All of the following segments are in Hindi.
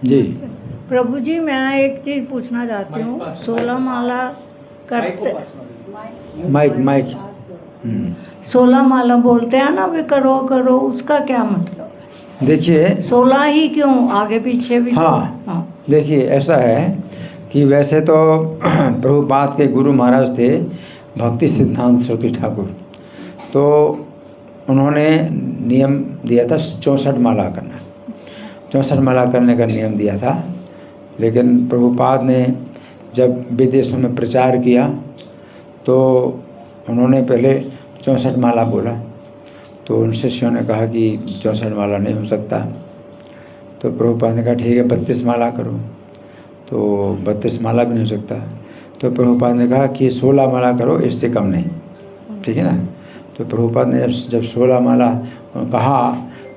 जी। प्रभु जी, मैं एक चीज़ पूछना चाहती हूँ। 16 माला करते, माइक माइक 16 माला बोलते हैं ना, वे करो करो, उसका क्या मतलब है? देखिए 16 ही क्यों, आगे पीछे भी तो। हाँ, देखिए ऐसा है कि वैसे तो प्रभुपाद के गुरु महाराज थे भक्ति सिद्धांत सरस्वती ठाकुर, तो उन्होंने नियम दिया था 64 माला करना, 64 माला करने का नियम दिया था। लेकिन प्रभुपाद ने जब विदेशों में प्रचार किया तो उन्होंने पहले 64 माला बोला, तो उन शिष्यों ने कहा कि 64 माला नहीं हो सकता। तो प्रभुपाद ने कहा ठीक है 32 माला करो, तो 32 माला भी नहीं हो सकता। तो प्रभुपाद ने कहा कि 16 माला करो, इससे कम नहीं, ठीक है ना। तो प्रभुपाद ने जब 16 माला कहा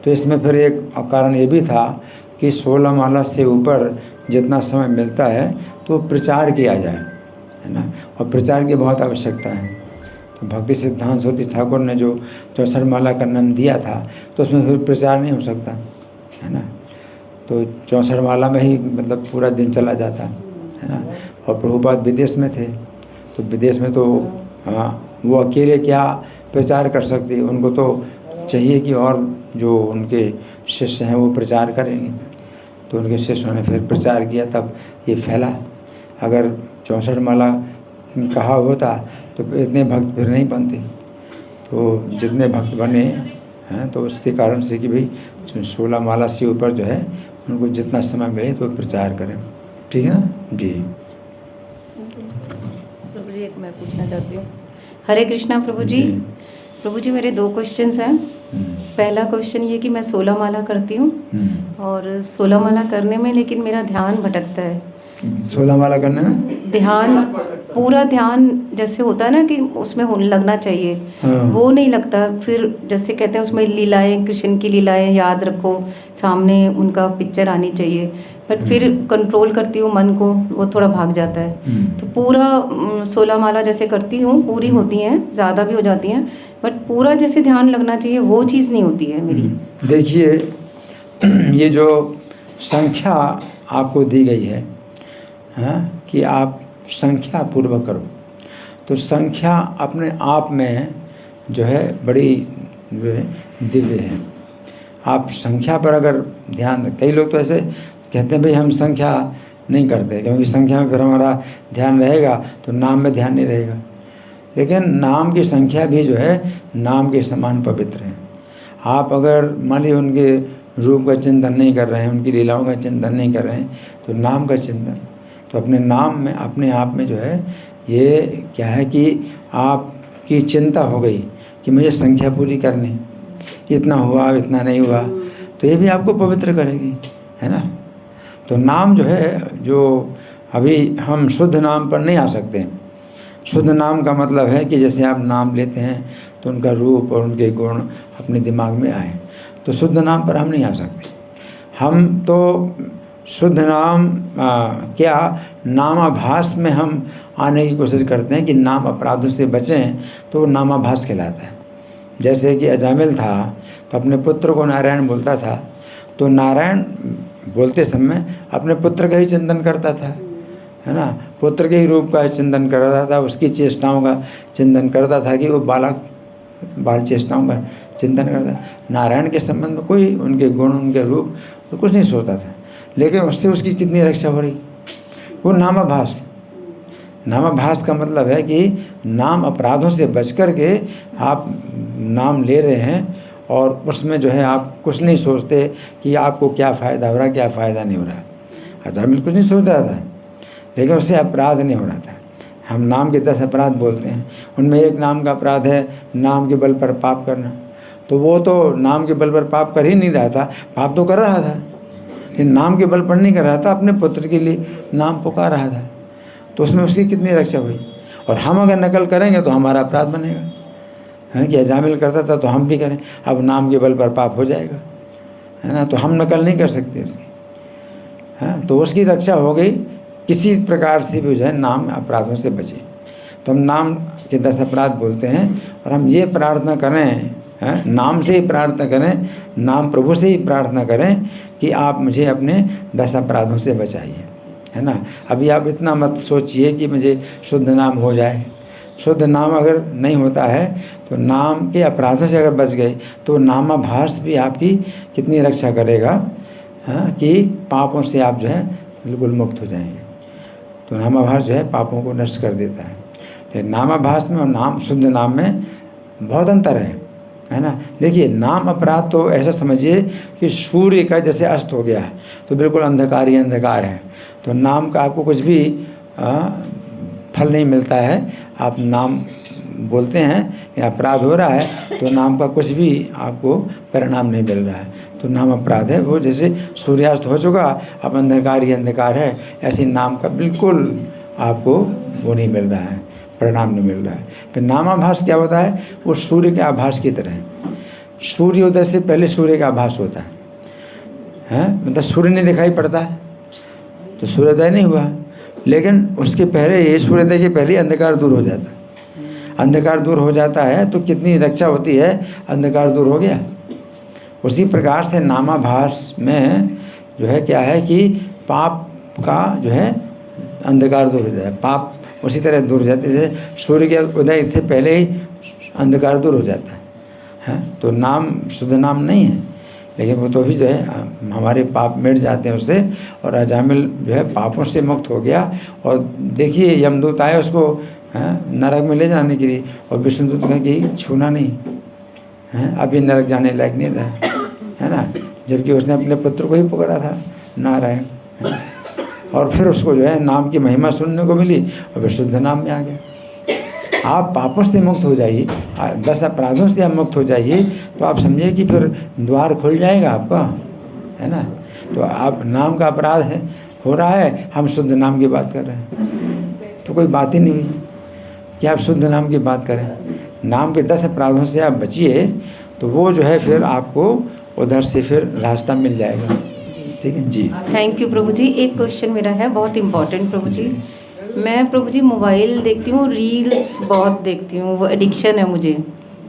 तो इसमें फिर एक कारण ये भी था कि 16 माला से ऊपर जितना समय मिलता है तो प्रचार किया जाए, है ना, और प्रचार की बहुत आवश्यकता है। तो भक्ति सिद्धांत सरस्वती ठाकुर ने जो 64 माला का नाम दिया था तो उसमें फिर प्रचार नहीं हो सकता, है ना। तो 64 माला में ही मतलब पूरा दिन चला जाता, है ना। और प्रभुपाद विदेश में थे, तो विदेश में तो वो अकेले क्या प्रचार कर सकते, उनको तो चाहिए कि और जो उनके शिष्य हैं वो प्रचार करेंगे। तो उनके शिष्यों ने फिर प्रचार किया, तब ये फैला। अगर 64 माला कहा होता तो इतने भक्त फिर नहीं बनते, तो जितने भक्त बने हैं तो उसके कारण से कि भाई 16 माला से ऊपर जो है उनको जितना समय मिले तो प्रचार करें, ठीक है ना जी। प्रभु जी, एक मैं पूछना चाहती हूँ। हरे कृष्णा प्रभु जी। प्रभु जी, मेरे 2 क्वेश्चंस हैं। पहला क्वेश्चन ये कि मैं 16 माला करती हूँ और 16 माला करने में लेकिन मेरा ध्यान भटकता है। 16 माला करने में ध्यान, पूरा ध्यान जैसे होता है ना कि उसमें लगना चाहिए, वो नहीं लगता। फिर जैसे कहते हैं उसमें लीलाएं, कृष्ण की लीलाएं याद रखो, सामने उनका पिक्चर आनी चाहिए, बट फिर कंट्रोल करती हूँ मन को, वो थोड़ा भाग जाता है। तो पूरा 16 माला जैसे करती हूँ, पूरी होती हैं, ज़्यादा भी हो जाती हैं, बट पूरा जैसे ध्यान लगना चाहिए वो चीज़ नहीं होती है मेरी। देखिए ये जो संख्या आपको दी गई है, हाँ, कि आप संख्या पूर्वक करो, तो संख्या अपने आप में जो है बड़ी जो है दिव्य है। आप संख्या पर अगर ध्यान, कई लोग तो ऐसे कहते हैं भाई हम संख्या नहीं करते, क्योंकि संख्या में फिर हमारा ध्यान रहेगा तो नाम में ध्यान नहीं रहेगा। लेकिन नाम की संख्या भी जो है नाम के समान पवित्र है। आप अगर मान लीजिए उनके रूप का चिंतन नहीं कर रहे हैं, उनकी लीलाओं का चिंतन नहीं कर रहे हैं, तो नाम का चिंतन, तो अपने नाम में अपने आप में जो है ये क्या है कि आपकी चिंता हो गई कि मुझे संख्या पूरी करनी, इतना हुआ इतना नहीं हुआ, तो ये भी आपको पवित्र करेगी, है ना। तो नाम जो है, जो अभी हम शुद्ध नाम पर नहीं आ सकते। शुद्ध नाम का मतलब है कि जैसे आप नाम लेते हैं तो उनका रूप और उनके गुण अपने दिमाग में आए, तो शुद्ध नाम पर हम नहीं आ सकते। हम तो शुद्ध नाम क्या नामाभास में हम आने की कोशिश करते हैं कि नाम अपराधों से बचें, तो वो नामाभास कहलाता है। जैसे कि अजामिल था तो अपने पुत्र को नारायण बोलता था, तो नारायण बोलते समय अपने पुत्र का ही चिंतन करता था, है ना, पुत्र के ही रूप का चिंतन करता था, उसकी चेष्टाओं का चिंतन करता था कि वो बाल चेष्टाओं का चिंतन करता। नारायण के संबंध में कोई उनके गुण उनके रूप तो कुछ नहीं सोचता था, लेकिन उससे उसकी कितनी रक्षा हो रही, वो नामाभास। नामाभास का मतलब है कि नाम अपराधों से बच कर के आप नाम ले रहे हैं और उसमें जो है आप कुछ नहीं सोचते कि आपको क्या फ़ायदा हो रहा है क्या फ़ायदा नहीं हो रहा है। अजामिल कुछ नहीं सोच रहा था, लेकिन उससे अपराध नहीं हो रहा था। हम नाम के 10 अपराध बोलते हैं, उनमें एक नाम का अपराध है नाम के बल पर पाप करना, तो वो तो नाम के बल पर पाप कर ही नहीं रहा था, पाप तो कर रहा था लेकिन नाम के बल पर नहीं कर रहा था, अपने पुत्र के लिए नाम पुकार रहा था, तो उसमें उसकी कितनी रक्षा हुई। और हम अगर नकल करेंगे तो हमारा अपराध बनेगा, है कि अजामिल करता था तो हम भी करें, अब नाम के बल पर पाप हो जाएगा, है ना, तो हम नकल नहीं कर सकते उसकी, हाँ, तो उसकी रक्षा हो गई। किसी प्रकार से भी जो है नाम अपराधों से बचे, तो हम नाम के 10 अपराध बोलते हैं और हम ये प्रार्थना करें, हैं, नाम से ही प्रार्थना करें, नाम प्रभु से ही प्रार्थना करें कि आप मुझे अपने 10 अपराधों से बचाइए, है ना। अभी आप इतना मत सोचिए कि मुझे शुद्ध नाम हो जाए। शुद्ध नाम अगर नहीं होता है तो नाम के अपराधों से अगर बच गए तो नामाभास भी आपकी कितनी रक्षा करेगा, हाँ, कि पापों से आप जो है बिल्कुल मुक्त हो जाएंगे। तो नामाभास जो है पापों को नष्ट कर देता है। नामाभास में और नाम शुद्ध नाम में बहुत अंतर है ना। देखिए, नाम अपराध तो ऐसा समझिए कि सूर्य का जैसे अस्त हो गया है तो बिल्कुल अंधकार ही अंधकार है। तो नाम का आपको कुछ भी फल नहीं मिलता है। आप नाम बोलते हैं या अपराध हो रहा है तो नाम का कुछ भी आपको परिणाम नहीं मिल रहा है। तो नाम अपराध है, वो जैसे सूर्यास्त हो चुका अब अंधकार ही अंधकार है, ऐसे नाम का बिल्कुल आपको वो नहीं मिल रहा है, परिणाम नहीं मिल रहा है। फिर नामाभास क्या होता है, वो सूर्य के आभास की तरह है। सूर्योदय से पहले सूर्य का आभास होता है, मतलब सूर्य नहीं दिखाई पड़ता है तो सूर्योदय नहीं हुआ, लेकिन उसके पहले ये सूर्योदय के पहले अंधकार दूर हो जाता है। अंधकार दूर हो जाता है तो कितनी रक्षा होती है, अंधकार दूर हो गया। उसी प्रकार से नामाभास में जो है क्या है कि पाप का जो है अंधकार दूर हो जाता है, पाप उसी तरह दूर हो जाते हैं जैसे सूर्य के उदय से पहले ही अंधकार दूर हो जाता है। तो नाम शुद्ध नाम नहीं है, लेकिन वो तो भी जो है हमारे पाप मिट जाते हैं उससे, और अजामिल जो है पापों से मुक्त हो गया। और देखिए, यमदूत आए उसको नरक में ले जाने के लिए, और विष्णुदूत कहे कि छूना नहीं है, अभी नरक जाने लायक नहीं रहा, है ना। जबकि उसने अपने पुत्र को ही पुकारा था, नारायण, और फिर उसको जो है नाम की महिमा सुनने को मिली और विशुद्ध नाम में आ गया। आप पापों से मुक्त हो जाइए, 10 अपराधों से आप मुक्त हो जाइए, तो आप समझिए कि फिर द्वार खुल जाएगा आपका, है ना। तो आप नाम का अपराध है हो रहा है, हम शुद्ध नाम की बात कर रहे हैं, तो कोई बात ही नहीं हुई कि आप शुद्ध नाम की बात करें। नाम के 10 अपराधों से आप बचिए तो वो जो है फिर आपको उधर से फिर रास्ता मिल जाएगा। ठीक है जी, थैंक यू प्रभु जी। एक क्वेश्चन मेरा है बहुत इम्पोर्टेंट प्रभु जी। मैं प्रभु जी मोबाइल देखती हूँ, रील्स बहुत देखती हूँ, वो एडिक्शन है मुझे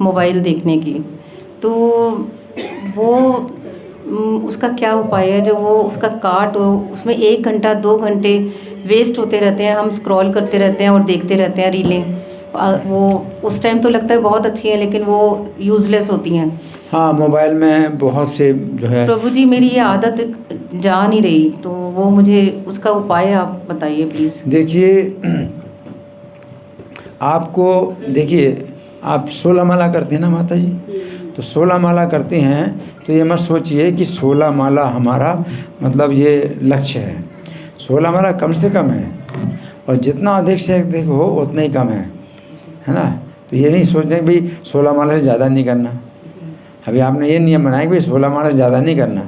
मोबाइल देखने की। तो वो उसका क्या उपाय है, जो वो उसका काट हो, उसमें 1 घंटा 2 घंटे वेस्ट होते रहते हैं, हम स्क्रॉल करते रहते हैं और देखते रहते हैं रीलें। वो उस टाइम तो लगता है बहुत अच्छी है, लेकिन वो यूज़लेस होती हैं। हाँ, मोबाइल में बहुत से जो है प्रभु जी मेरी ये आदत जा नहीं रही, तो वो मुझे उसका उपाय आप बताइए प्लीज़। देखिए, आपको देखिए, आप 16 माला करते हैं ना माता जी, तो 16 माला करते हैं तो ये मत सोचिए कि 16 माला हमारा मतलब ये लक्ष्य है। 16 माला कम से कम है, और जितना अधिक से अधिक हो उतना ही कम है ना। तो ये नहीं सोचते कि भाई 16 माला से ज़्यादा नहीं करना। अभी आपने ये नियम बनाया कि भाई 16 माला से ज़्यादा नहीं करना,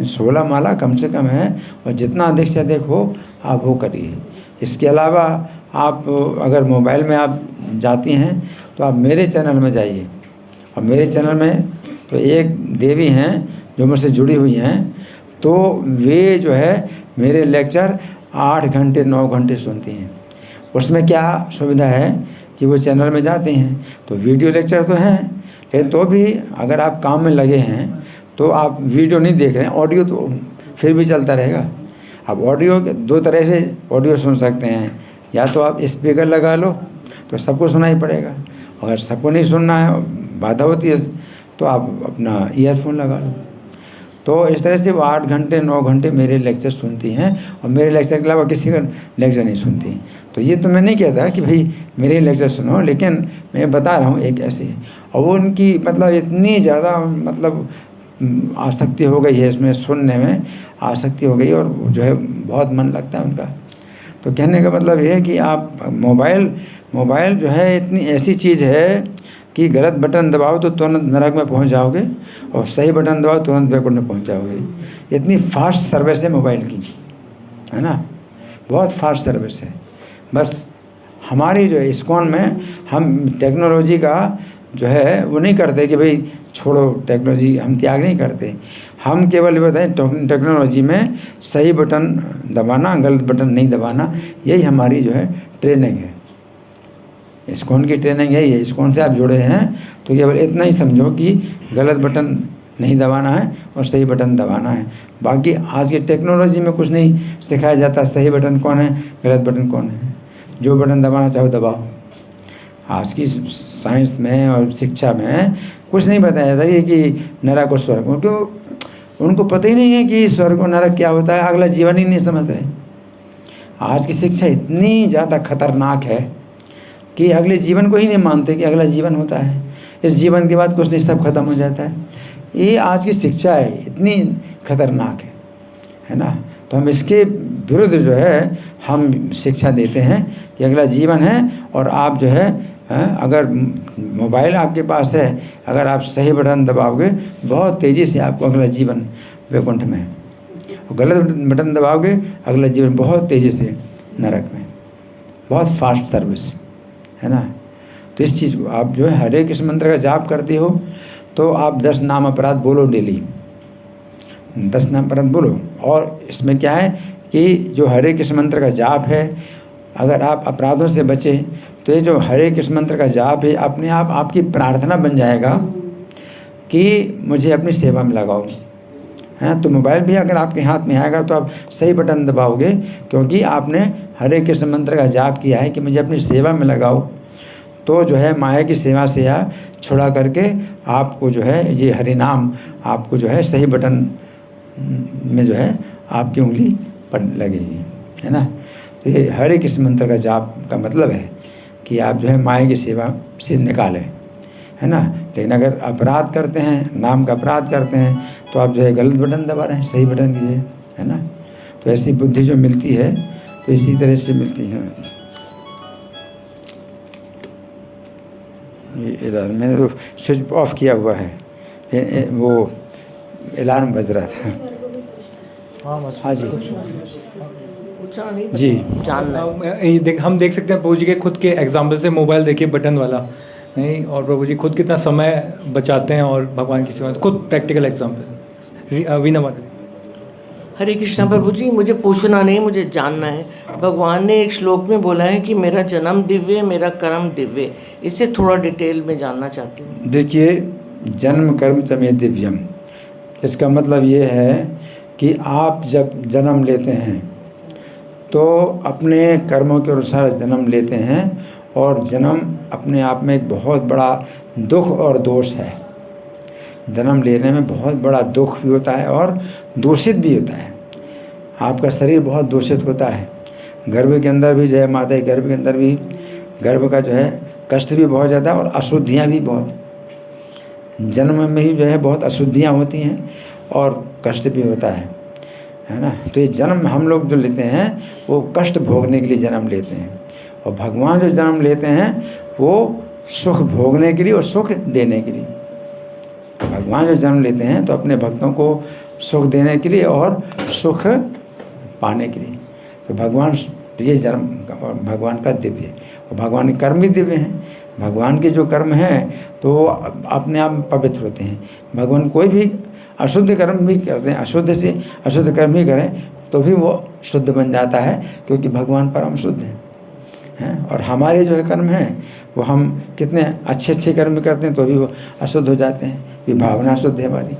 16 माला कम से कम है, और जितना अधिक से अधिक हो आप वो करिए। इसके अलावा आप अगर मोबाइल में आप जाती हैं तो आप मेरे चैनल में जाइए, और मेरे चैनल में तो एक देवी हैं जो मुझसे जुड़ी हुई हैं, तो वे जो है मेरे लेक्चर 8 घंटे 9 घंटे सुनती हैं। उसमें क्या सुविधा है कि वो चैनल में जाते हैं तो वीडियो लेक्चर तो हैं, लेकिन तो भी अगर आप काम में लगे हैं तो आप वीडियो नहीं देख रहे हैं, ऑडियो तो फिर भी चलता रहेगा। आप ऑडियो 2 तरह से ऑडियो सुन सकते हैं, या तो आप स्पीकर लगा लो तो सबको सुनाई पड़ेगा, अगर सबको नहीं सुनना है, बाधा होती है, तो आप अपना ईयरफोन लगा लो। तो इस तरह से वो 8 घंटे 9 घंटे मेरे लेक्चर सुनती हैं, और मेरे लेक्चर के अलावा किसी का लेक्चर नहीं सुनती। तो ये तो मैं नहीं कहता कि भाई मेरे लेक्चर सुनो, लेकिन मैं बता रहा हूँ एक ऐसे, और वो उनकी मतलब इतनी ज़्यादा मतलब आसक्ति हो गई है इसमें, सुनने में आसक्ति हो गई, और जो है बहुत मन लगता है उनका। तो कहने का मतलब ये है कि आप मोबाइल जो है इतनी ऐसी चीज़ है कि गलत बटन दबाओ तो तुरंत नरक में पहुंच जाओगे, और सही बटन दबाओ तुरंत वैकुंठ में पहुंच जाओगे। इतनी फास्ट सर्विस है मोबाइल की, है ना, बहुत फास्ट सर्विस है। बस हमारी जो है इस्कॉन में हम टेक्नोलॉजी का जो है वो नहीं करते कि भाई छोड़ो टेक्नोलॉजी, हम त्याग नहीं करते। हम केवल ये बताएं टेक्नोलॉजी में सही बटन दबाना, गलत बटन नहीं दबाना, यही हमारी जो है ट्रेनिंग है। इस्कॉन की ट्रेनिंग यही है। इस्कॉन से आप जुड़े हैं तो केवल इतना ही समझो कि गलत बटन नहीं दबाना है और सही बटन दबाना है। बाकी आज की टेक्नोलॉजी में कुछ नहीं सिखाया जाता, सही बटन कौन है, गलत बटन कौन है। जो बटन दबाना चाहो दबाओ। आज की साइंस में और शिक्षा में कुछ नहीं बताया जाता ये कि नरक और स्वर्ग, क्योंकि उनको पता ही नहीं है कि स्वर्ग और नरक क्या होता है, अगला जीवन ही नहीं समझ रहे। आज की शिक्षा इतनी ज़्यादा खतरनाक है कि अगले जीवन को ही नहीं मानते कि अगला जीवन होता है, इस जीवन के बाद कुछ नहीं, सब खत्म हो जाता है। ये आज की शिक्षा है, इतनी खतरनाक है ना। तो हम इसके विरुद्ध जो है हम शिक्षा देते हैं कि अगला जीवन है और आप जो है अगर मोबाइल आपके पास है, अगर आप सही बटन दबाओगे बहुत तेज़ी से आपको अगला जीवन वैकुंठ में, और गलत बटन दबाओगे अगला जीवन बहुत तेज़ी से नरक में। बहुत फास्ट सर्विस है ना। तो इस चीज़ को आप जो है हरे कृष्ण मंत्र का जाप करते हो तो आप 10 नाम अपराध बोलो डेली, 10 नाम अपराध बोलो। और इसमें क्या है कि जो हरे कृष्ण मंत्र का जाप है, अगर आप अपराधों से बचे तो ये जो हरे कृष्ण मंत्र का जाप है अपने आप आपकी प्रार्थना बन जाएगा कि मुझे अपनी सेवा में लगाओ, है ना। तो मोबाइल भी अगर आपके हाथ में आएगा तो आप सही बटन दबाओगे, क्योंकि आपने हरे कृष्ण मंत्र का जाप किया है कि मुझे अपनी सेवा में लगाओ। तो जो है माया की सेवा से या छुड़ा करके आपको जो है ये हरि नाम आपको जो है सही बटन में जो है आपकी उंगली पड़ लगेगी, है ना। तो ये हरे कृष्ण मंत्र का जाप का मतलब है कि आप जो है माया की सेवा से निकालें, है ना। लेकिन अगर अपराध करते हैं, नाम का अपराध करते हैं, तो आप जो है गलत बटन दबा रहे हैं, सही बटन कीजिए, है ना। तो ऐसी बुद्धि जो मिलती है तो इसी तरह से मिलती है। ये इधर मैंने तो स्विच ऑफ किया हुआ है, वो अलार्म बज रहा था। हाँ जी जी हम देख सकते हैं प्रभु जी के खुद के एग्जाम्पल से, मोबाइल देखिए बटन वाला नहीं, और प्रभु जी खुद कितना समय बचाते हैं और भगवान की सेवा, खुद प्रैक्टिकल एग्जाम्पल। वीना माता। हरे कृष्णा प्रभु जी, मुझे पूछना नहीं, मुझे जानना है। भगवान ने एक श्लोक में बोला है कि मेरा जन्म दिव्य, मेरा कर्म दिव्य। इससे थोड़ा डिटेल में जानना चाहती हूँ। देखिए, जन्म कर्म च मे दिव्यम, इसका मतलब ये है कि आप जब जन्म लेते हैं तो अपने कर्मों के अनुसार जन्म लेते हैं, और जन्म अपने आप में एक बहुत बड़ा दुख और दोष है। जन्म लेने में बहुत बड़ा दुख भी होता है और दूषित भी होता है। आपका शरीर बहुत दूषित होता है। गर्भ के अंदर भी, जय माता, गर्भ के अंदर भी गर्भ का जो है कष्ट भी बहुत ज़्यादा और अशुद्धियाँ भी बहुत, जन्म में ही जो है बहुत अशुद्धियाँ होती हैं और कष्ट भी होता है ना। तो ये जन्म हम लोग जो लेते हैं वो कष्ट भोगने के लिए जन्म लेते हैं, और भगवान जो जन्म लेते हैं वो सुख भोगने के लिए और सुख देने के लिए। भगवान जो जन्म लेते हैं तो अपने भक्तों को सुख देने के लिए और सुख पाने के लिए। तो भगवान, ये जन्म भगवान का दिव्य है, और भगवान के कर्म भी दिव्य हैं। भगवान के जो कर्म हैं तो अपने आप पवित्र होते हैं। भगवान कोई भी अशुद्ध कर्म भी करते हैं, अशुद्ध से अशुद्ध कर्म भी करें तो भी वो शुद्ध बन जाता है, क्योंकि भगवान परम शुद्ध हैं। और हमारे जो है कर्म हैं वो हम कितने अच्छे अच्छे कर्म करते हैं तो भी वो अशुद्ध हो जाते हैं, कि भावना शुद्ध है हमारी,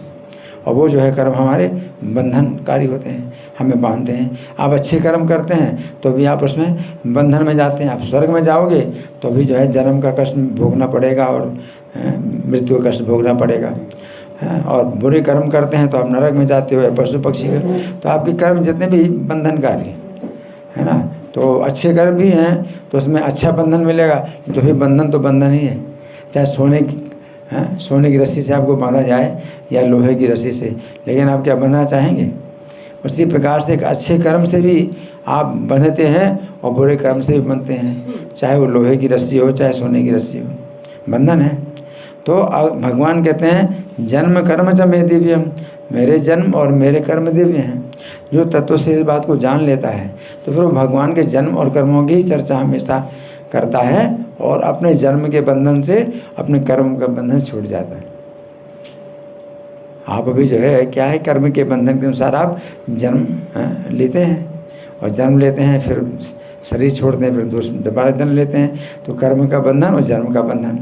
और वो जो है कर्म हमारे बंधनकारी होते हैं, हमें बांधते हैं। आप अच्छे कर्म करते हैं तो भी आप उसमें बंधन में जाते हैं। आप स्वर्ग में जाओगे तो भी जो है जन्म का कष्ट भोगना पड़ेगा और मृत्यु का कष्ट भोगना पड़ेगा। और बुरे कर्म करते हैं तो आप नरक में जाते हो या पशु पक्षी में। तो आपके कर्म जितने भी बंधनकारी है ना। तो अच्छे कर्म भी हैं तो उसमें अच्छा बंधन मिलेगा, तो फिर बंधन तो बंधन ही है। चाहे सोने की रस्सी से आपको बांधा जाए या लोहे की रस्सी से, लेकिन आप क्या बंधना चाहेंगे। उसी प्रकार से एक अच्छे कर्म से भी आप बंधते हैं और बुरे कर्म से भी बंधते हैं, चाहे वो लोहे की रस्सी हो चाहे सोने की रस्सी हो, बंधन है। तो भगवान कहते हैं जन्म कर्म च मे दिव्यम, मेरे जन्म और मेरे कर्म दिव्य हैं। जो तत्व से इस बात को जान लेता है तो फिर वो भगवान के जन्म और कर्मों की चर्चा हमेशा करता है और अपने जन्म के बंधन से अपने कर्म का बंधन छूट जाता है। आप अभी जो है क्या है, कर्म के बंधन के अनुसार आप जन्म लेते हैं, और जन्म लेते हैं, फिर शरीर छोड़ते हैं, फिर दोबारा जन्म लेते हैं। तो कर्म का बंधन और जन्म का बंधन,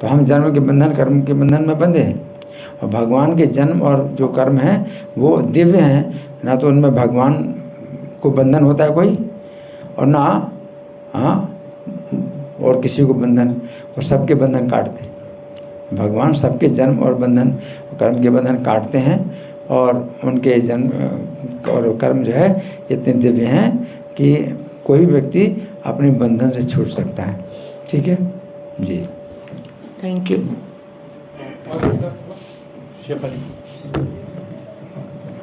तो हम जन्म के बंधन कर्म के बंधन में बंधे हैं। और भगवान के जन्म और जो कर्म हैं वो दिव्य हैं, ना तो उनमें भगवान को बंधन होता है कोई, और ना और किसी को बंधन, और सबके बंधन काटते हैं। भगवान सबके जन्म और बंधन कर्म के बंधन काटते हैं, और उनके जन्म और कर्म जो है इतने दिव्य हैं कि कोई व्यक्ति अपने बंधन से छूट सकता है। ठीक है जी, थैंक यू।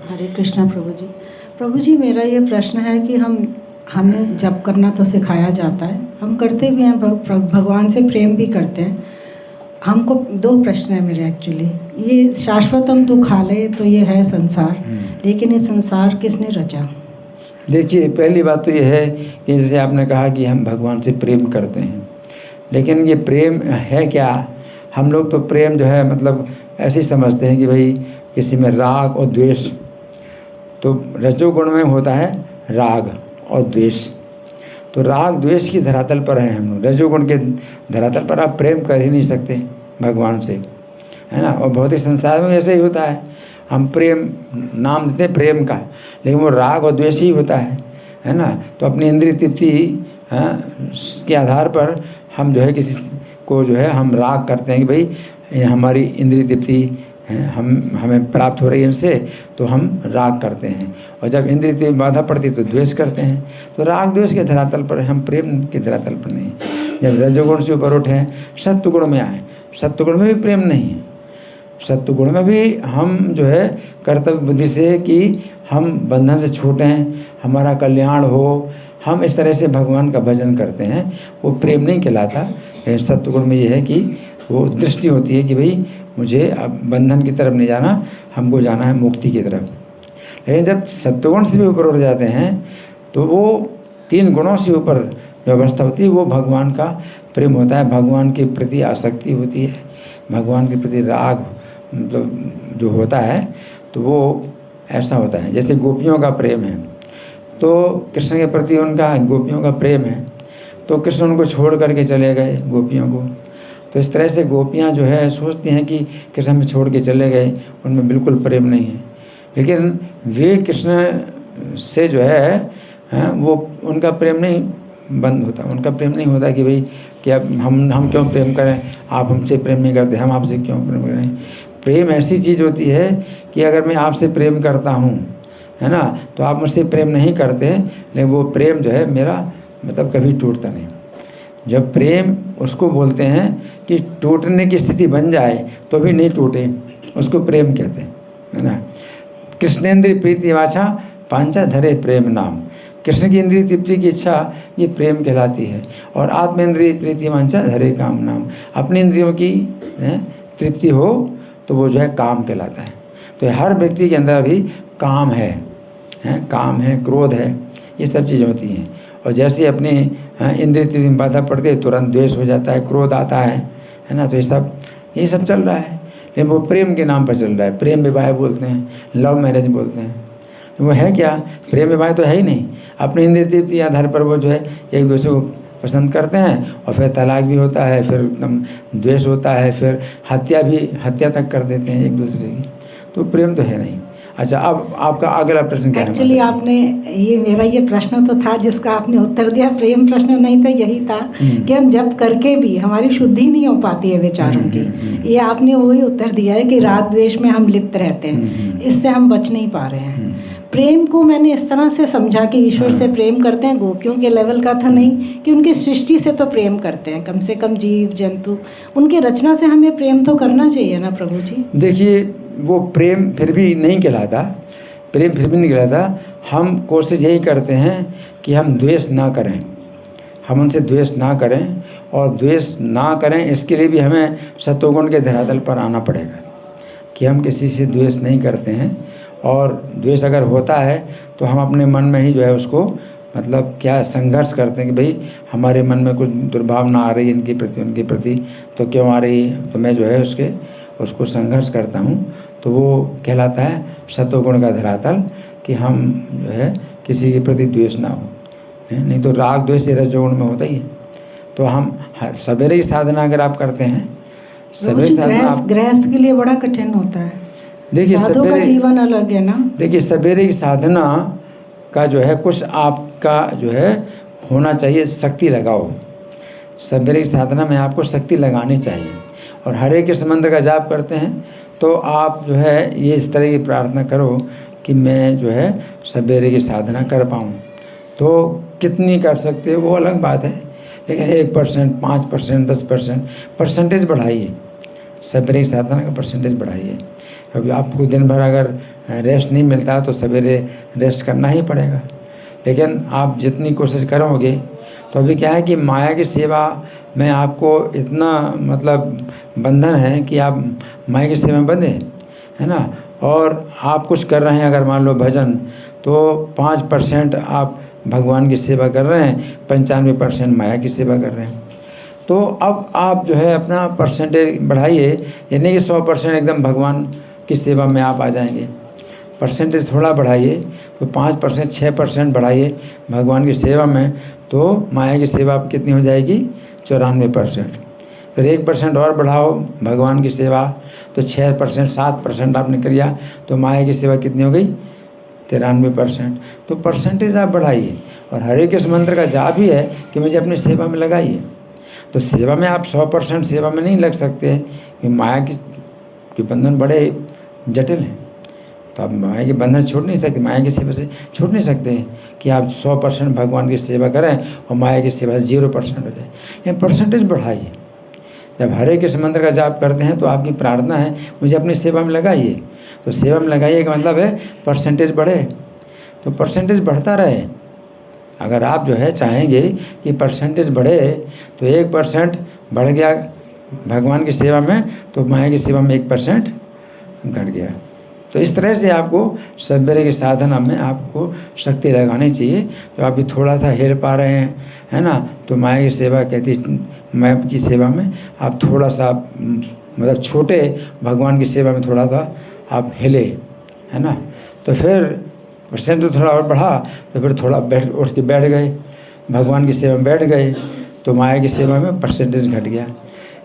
हरे कृष्णा प्रभु जी मेरा ये प्रश्न है कि हमें जप करना तो सिखाया जाता है, हम करते भी हैं, भगवान से प्रेम भी करते हैं। हमको 2 प्रश्न है मेरे एक्चुअली। ये शाश्वतम दुखालय तो ये है संसार, लेकिन ये संसार किसने रचा? देखिए, पहली बात तो ये है कि जैसे आपने कहा कि हम भगवान से प्रेम करते हैं, लेकिन ये प्रेम है क्या? हम लोग तो प्रेम जो है मतलब ऐसे ही समझते हैं कि भाई किसी में राग और द्वेष, तो रजोगुण में होता है राग और द्वेष, तो राग द्वेष की धरातल पर है हम लोग। रजोगुण के धरातल पर आप प्रेम कर ही नहीं सकते भगवान से, है ना। और भौतिक संसार में ऐसे ही होता है, हम प्रेम नाम देते हैं प्रेम का, लेकिन वो राग और द्वेष ही होता है ना। तो अपनी इंद्रिय तृप्ति के आधार पर हम जो है किसी को जो है हम राग करते हैं कि भाई हमारी इंद्रिय तृप्ति हमें प्राप्त हो रही है इनसे, तो हम राग करते हैं। और जब इंद्रिय तृप्ति में बाधा पड़ती है तो द्वेष करते हैं। तो राग द्वेष के धरातल पर, हम प्रेम के धरातल पर नहीं। जब रजोगुण से ऊपर उठे, सत्वगुण में आए, सत्वगुण में भी प्रेम नहीं है। सत्वगुण में भी हम जो है कर्तव्य बुद्धि से कि हम बंधन से छूटें, हमारा कल्याण हो, हम इस तरह से भगवान का भजन करते हैं, वो प्रेम नहीं कहलाता। सत्वगुण में ये है कि वो दृष्टि होती है कि भाई मुझे अब बंधन की तरफ नहीं जाना, हमको जाना है मुक्ति की तरफ। लेकिन जब सत्वगुण से भी ऊपर उठ जाते हैं तो वो 3 गुणों से ऊपर व्यवस्था होती है, वो भगवान का प्रेम होता है, भगवान के प्रति आसक्ति होती है, भगवान के प्रति राग मतलब जो होता है, तो वो ऐसा होता है। जैसे गोपियों का प्रेम है, तो कृष्ण के प्रति उनका गोपियों का प्रेम है, तो कृष्ण उनको छोड़ करके चले गए गोपियों को। तो इस तरह से गोपियाँ जो है सोचती हैं कि कृष्ण हमें छोड़ के चले गए, उनमें बिल्कुल प्रेम नहीं है। लेकिन वे कृष्ण से जो है वो उनका प्रेम नहीं बंद होता, उनका प्रेम नहीं होता कि भाई कि अब हम क्यों प्रेम करें, आप हमसे प्रेम नहीं करते, हम आपसे क्यों प्रेम करें। प्रेम ऐसी चीज़ होती है कि अगर मैं आपसे प्रेम करता हूँ, है ना, तो आप मुझसे प्रेम नहीं करते, लेकिन वो प्रेम जो है मेरा मतलब कभी टूटता नहीं। जब प्रेम उसको बोलते हैं कि टूटने की स्थिति बन जाए तो भी नहीं टूटे, उसको प्रेम कहते हैं, है ना। कृष्णेंद्रिय प्रीति वाचा पांचा धरे प्रेम नाम। कृष्ण की इंद्रिय तृप्ति की इच्छा ये प्रेम कहलाती है। और आत्मेंद्रिय प्रीति वांछा धरे काम नाम। अपनी इंद्रियों की तृप्ति हो तो वो जो है काम कहलाता है। तो हर व्यक्ति के अंदर भी काम है, काम है, क्रोध है, ये सब चीज़ें होती हैं। और जैसे अपनी इंद्रिय तृप्ति में बाधा पड़ती है तुरंत द्वेष हो जाता है, क्रोध आता है ना। तो ये सब चल रहा है, लेकिन वो प्रेम के नाम पर चल रहा है। प्रेम विवाह बोलते हैं, लव मैरिज बोलते हैं। वो है क्या? प्रेम विवाह तो है ही नहीं। अपने इंद्रिय तृप्ति के आधार पर वो जो है एक दूसरे को पसंद करते हैं, और फिर तलाक भी होता है, फिर एकदम द्वेष होता है, फिर हत्या तक कर देते हैं एक दूसरे की। तो प्रेम तो है नहीं। अच्छा, अब आपका अगला प्रश्न क्या है? एक्चुअली आपने मेरा ये प्रश्न तो था जिसका आपने उत्तर दिया, प्रेम प्रश्न नहीं था, यही था कि हम जब करके भी हमारी शुद्धि नहीं हो पाती है विचारों की। ये आपने वही उत्तर दिया है कि राग द्वेष में हम लिप्त रहते हैं, इससे हम बच नहीं पा रहे हैं। प्रेम को मैंने इस तरह से समझा कि ईश्वर से प्रेम करते हैं, गोपियों के लेवल का था नहीं कि उनकी सृष्टि से तो प्रेम करते हैं, कम से कम जीव जंतु उनकी रचना से हमें प्रेम तो करना चाहिए ना प्रभु जी। देखिए, वो प्रेम फिर भी नहीं कहलाता, प्रेम फिर भी नहीं कहलाता। हम कोशिश यही करते हैं कि हम द्वेष ना करें, हम उनसे द्वेष ना करें, और द्वेष ना करें इसके लिए भी हमें सत्वगुण के धरातल पर आना पड़ेगा कि हम किसी से द्वेष नहीं करते हैं। और द्वेष अगर होता है तो हम अपने मन में ही जो है उसको मतलब क्या संघर्ष करते हैं कि भाई हमारे मन में कुछ दुर्भावना आ रही है इनके प्रति, उनके प्रति, तो क्यों आ रही है, तो मैं जो है उसको संघर्ष करता हूँ। तो वो कहलाता है सत्वगुण का धरातल, कि हम जो है किसी के प्रति द्वेष ना हो। नहीं तो राग द्वेष ये रजोगुण में होता ही है। तो हम सवेरे की साधना अगर आप करते हैं, सवेरे साधना आप गृहस्थ के लिए बड़ा कठिन होता है। देखिए साधु का जीवन अलग है ना। देखिए सवेरे की साधना का जो है कुछ आपका जो है होना चाहिए, शक्ति लगाओ। सवेरे की साधना में आपको शक्ति लगानी चाहिए। और हरे कृष्ण मंत्र का जाप करते हैं तो आप जो है ये इस तरह की प्रार्थना करो कि मैं जो है सवेरे की साधना कर पाऊँ। तो कितनी कर सकते हो वो अलग बात है, लेकिन 1%, 5%, 10% परसेंटेज बढ़ाइए। सवेरे की साधना का परसेंटेज बढ़ाइए। क्योंकि आपको दिन भर अगर रेस्ट नहीं मिलता तो सवेरे रेस्ट करना ही पड़ेगा। लेकिन आप जितनी कोशिश करोगे, तो अभी क्या है कि माया की सेवा में आपको इतना मतलब बंधन है कि आप माया की सेवा में बंधे, है ना। और आप कुछ कर रहे हैं, अगर मान लो भजन, तो 5% आप भगवान की सेवा कर रहे हैं, 95% माया की सेवा कर रहे हैं। तो अब आप जो है अपना परसेंटेज बढ़ाइए, यानी कि 100% एकदम भगवान की सेवा में आप आ जाएंगे। परसेंटेज थोड़ा बढ़ाइए, तो 5%, 6% बढ़ाइए भगवान की सेवा में, तो माया की सेवा आप कितनी हो जाएगी? 94%। फिर 1% और बढ़ाओ भगवान की सेवा, तो 6%, 7% आपने किया, तो माया की सेवा कितनी हो गई? 93%। तो परसेंटेज आप बढ़ाइए। और हरे कृष्ण मंत्र का जाप ही है कि मुझे अपनी सेवा में लगाइए। तो सेवा में आप 100% सेवा में नहीं लग सकते, कि माया की बंधन बड़े जटिल हैं। तो आप माया के बंधन छूट नहीं सकते, माया की सेवा से छूट नहीं सकते हैं कि आप 100% भगवान की सेवा करें और माया की सेवा 0% हो जाए। लेकिन परसेंटेज बढ़ाइए। जब हरे कृष्ण मंत्र का जाप करते हैं तो आपकी प्रार्थना है मुझे अपनी सेवा में लगाइए। तो सेवा में लगाइए का मतलब है परसेंटेज बढ़े। तो परसेंटेज बढ़ता रहे। अगर आप जो है चाहेंगे कि परसेंटेज बढ़े, तो 1% बढ़ गया भगवान की सेवा में, तो माया की सेवा में 1% घट गया। तो इस तरह से आपको सवेरे की साधना में आपको शक्ति लगानी चाहिए। तो आप भी थोड़ा सा हेर पा रहे हैं, है ना, तो माया की सेवा कहती, माया की सेवा में आप थोड़ा सा मतलब छोटे भगवान की सेवा में थोड़ा सा आप हिले, है ना। तो फिर परसेंट तो थोड़ा और बढ़ा, तो फिर थोड़ा उठ के बैठ गए, भगवान की सेवा में बैठ गए, तो माया की सेवा में परसेंटेज घट गया।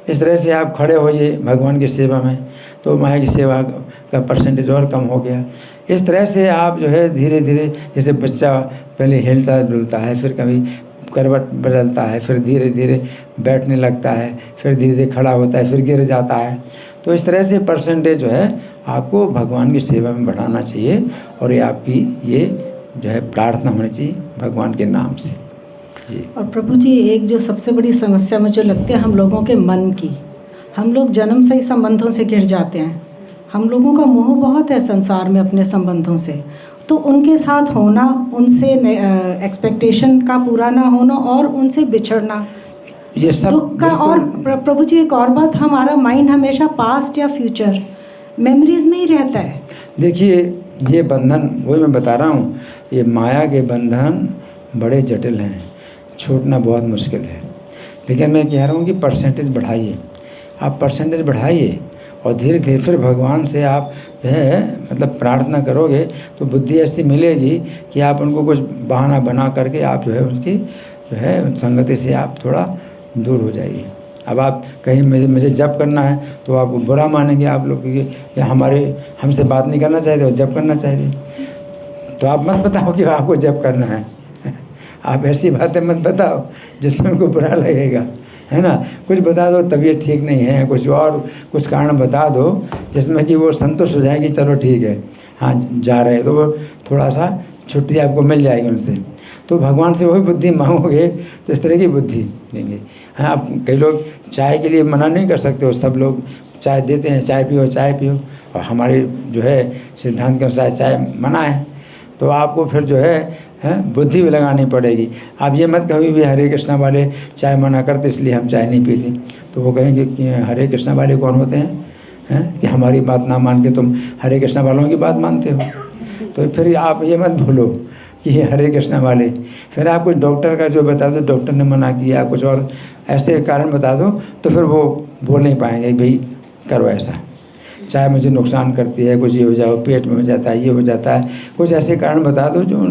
इस तरह से आप खड़े होइए भगवान की सेवा में, तो माया की सेवा का परसेंटेज और कम हो गया। इस तरह से आप जो है धीरे धीरे, जैसे बच्चा पहले हिलता डुलता है, फिर कभी करवट बदलता है, फिर धीरे धीरे बैठने लगता है, फिर धीरे धीरे खड़ा होता है, फिर गिर जाता है। तो इस तरह से परसेंटेज जो है आपको भगवान की सेवा में बढ़ाना चाहिए। और ये आपकी ये जो है प्रार्थना होनी चाहिए भगवान के नाम से जी। और प्रभु जी, एक जो सबसे बड़ी समस्या मुझे लगती है हम लोगों के मन की, हम लोग जन्म से ही संबंधों से घिर जाते हैं। हम लोगों का मोह बहुत है संसार में अपने संबंधों से, तो उनके साथ होना, उनसे एक्सपेक्टेशन का पूरा ना होना और उनसे बिछड़ना, ये सब दुख का। और प्रभु जी एक और बात, हमारा माइंड हमेशा पास्ट या फ्यूचर मेमोरीज में ही रहता है। देखिए ये बंधन, वही मैं बता रहा हूँ, ये माया के बंधन बड़े जटिल हैं, छूटना बहुत मुश्किल है। लेकिन मैं कह रहा हूँ कि परसेंटेज बढ़ाइए, आप परसेंटेज बढ़ाइए और धीरे धीरे फिर भगवान से आप जो है मतलब प्रार्थना करोगे तो बुद्धि ऐसी मिलेगी कि आप उनको कुछ बहाना बना करके आप जो है उसकी जो है संगति से आप थोड़ा दूर हो जाइए। अब आप कहीं मुझे जप करना है तो आप बुरा मानेंगे आप लोग, कि हमसे बात नहीं करना चाहते और जप करना चाहते, तो आप मत बताओ कि आपको जप करना है। आप ऐसी बातें मत बताओ जिससे उनको बुरा लगेगा, है ना। कुछ बता दो तबीयत ठीक नहीं है, कुछ और कुछ कारण बता दो जिसमें कि वो संतुष्ट हो जाए कि चलो ठीक है, हाँ जा रहे हैं, तो वो थोड़ा सा छुट्टी आपको मिल जाएगी उनसे। तो भगवान से वही बुद्धि मांगोगे तो इस तरह की बुद्धि देंगे। हाँ, आप कई लोग चाय के लिए मना नहीं कर सकते हो, सब लोग चाय देते हैं, चाय पियो चाय पियो, और हमारे जो है सिद्धांत के अनुसार चाय मना है। तो आपको फिर जो है बुद्धि भी लगानी पड़ेगी। आप ये मत कभी भी हरे कृष्णा वाले चाय मना करते इसलिए हम चाय नहीं पीते, तो वो कहेंगे कि हरे कृष्णा वाले कौन होते हैं कि हमारी बात ना मान के तुम हरे कृष्णा वालों की बात मानते हो। तो फिर आप ये मत भूलो कि हरे कृष्णा वाले, फिर आप कुछ डॉक्टर का जो बता दो, डॉक्टर ने मना किया, कुछ और ऐसे कारण बता दो, तो फिर वो बोल नहीं पाएंगे भाई करो ऐसा। चाहे मुझे नुकसान करती है, कुछ ये हो जाओ, पेट में हो जाता है, ये हो जाता है, कुछ ऐसे कारण बता दो जो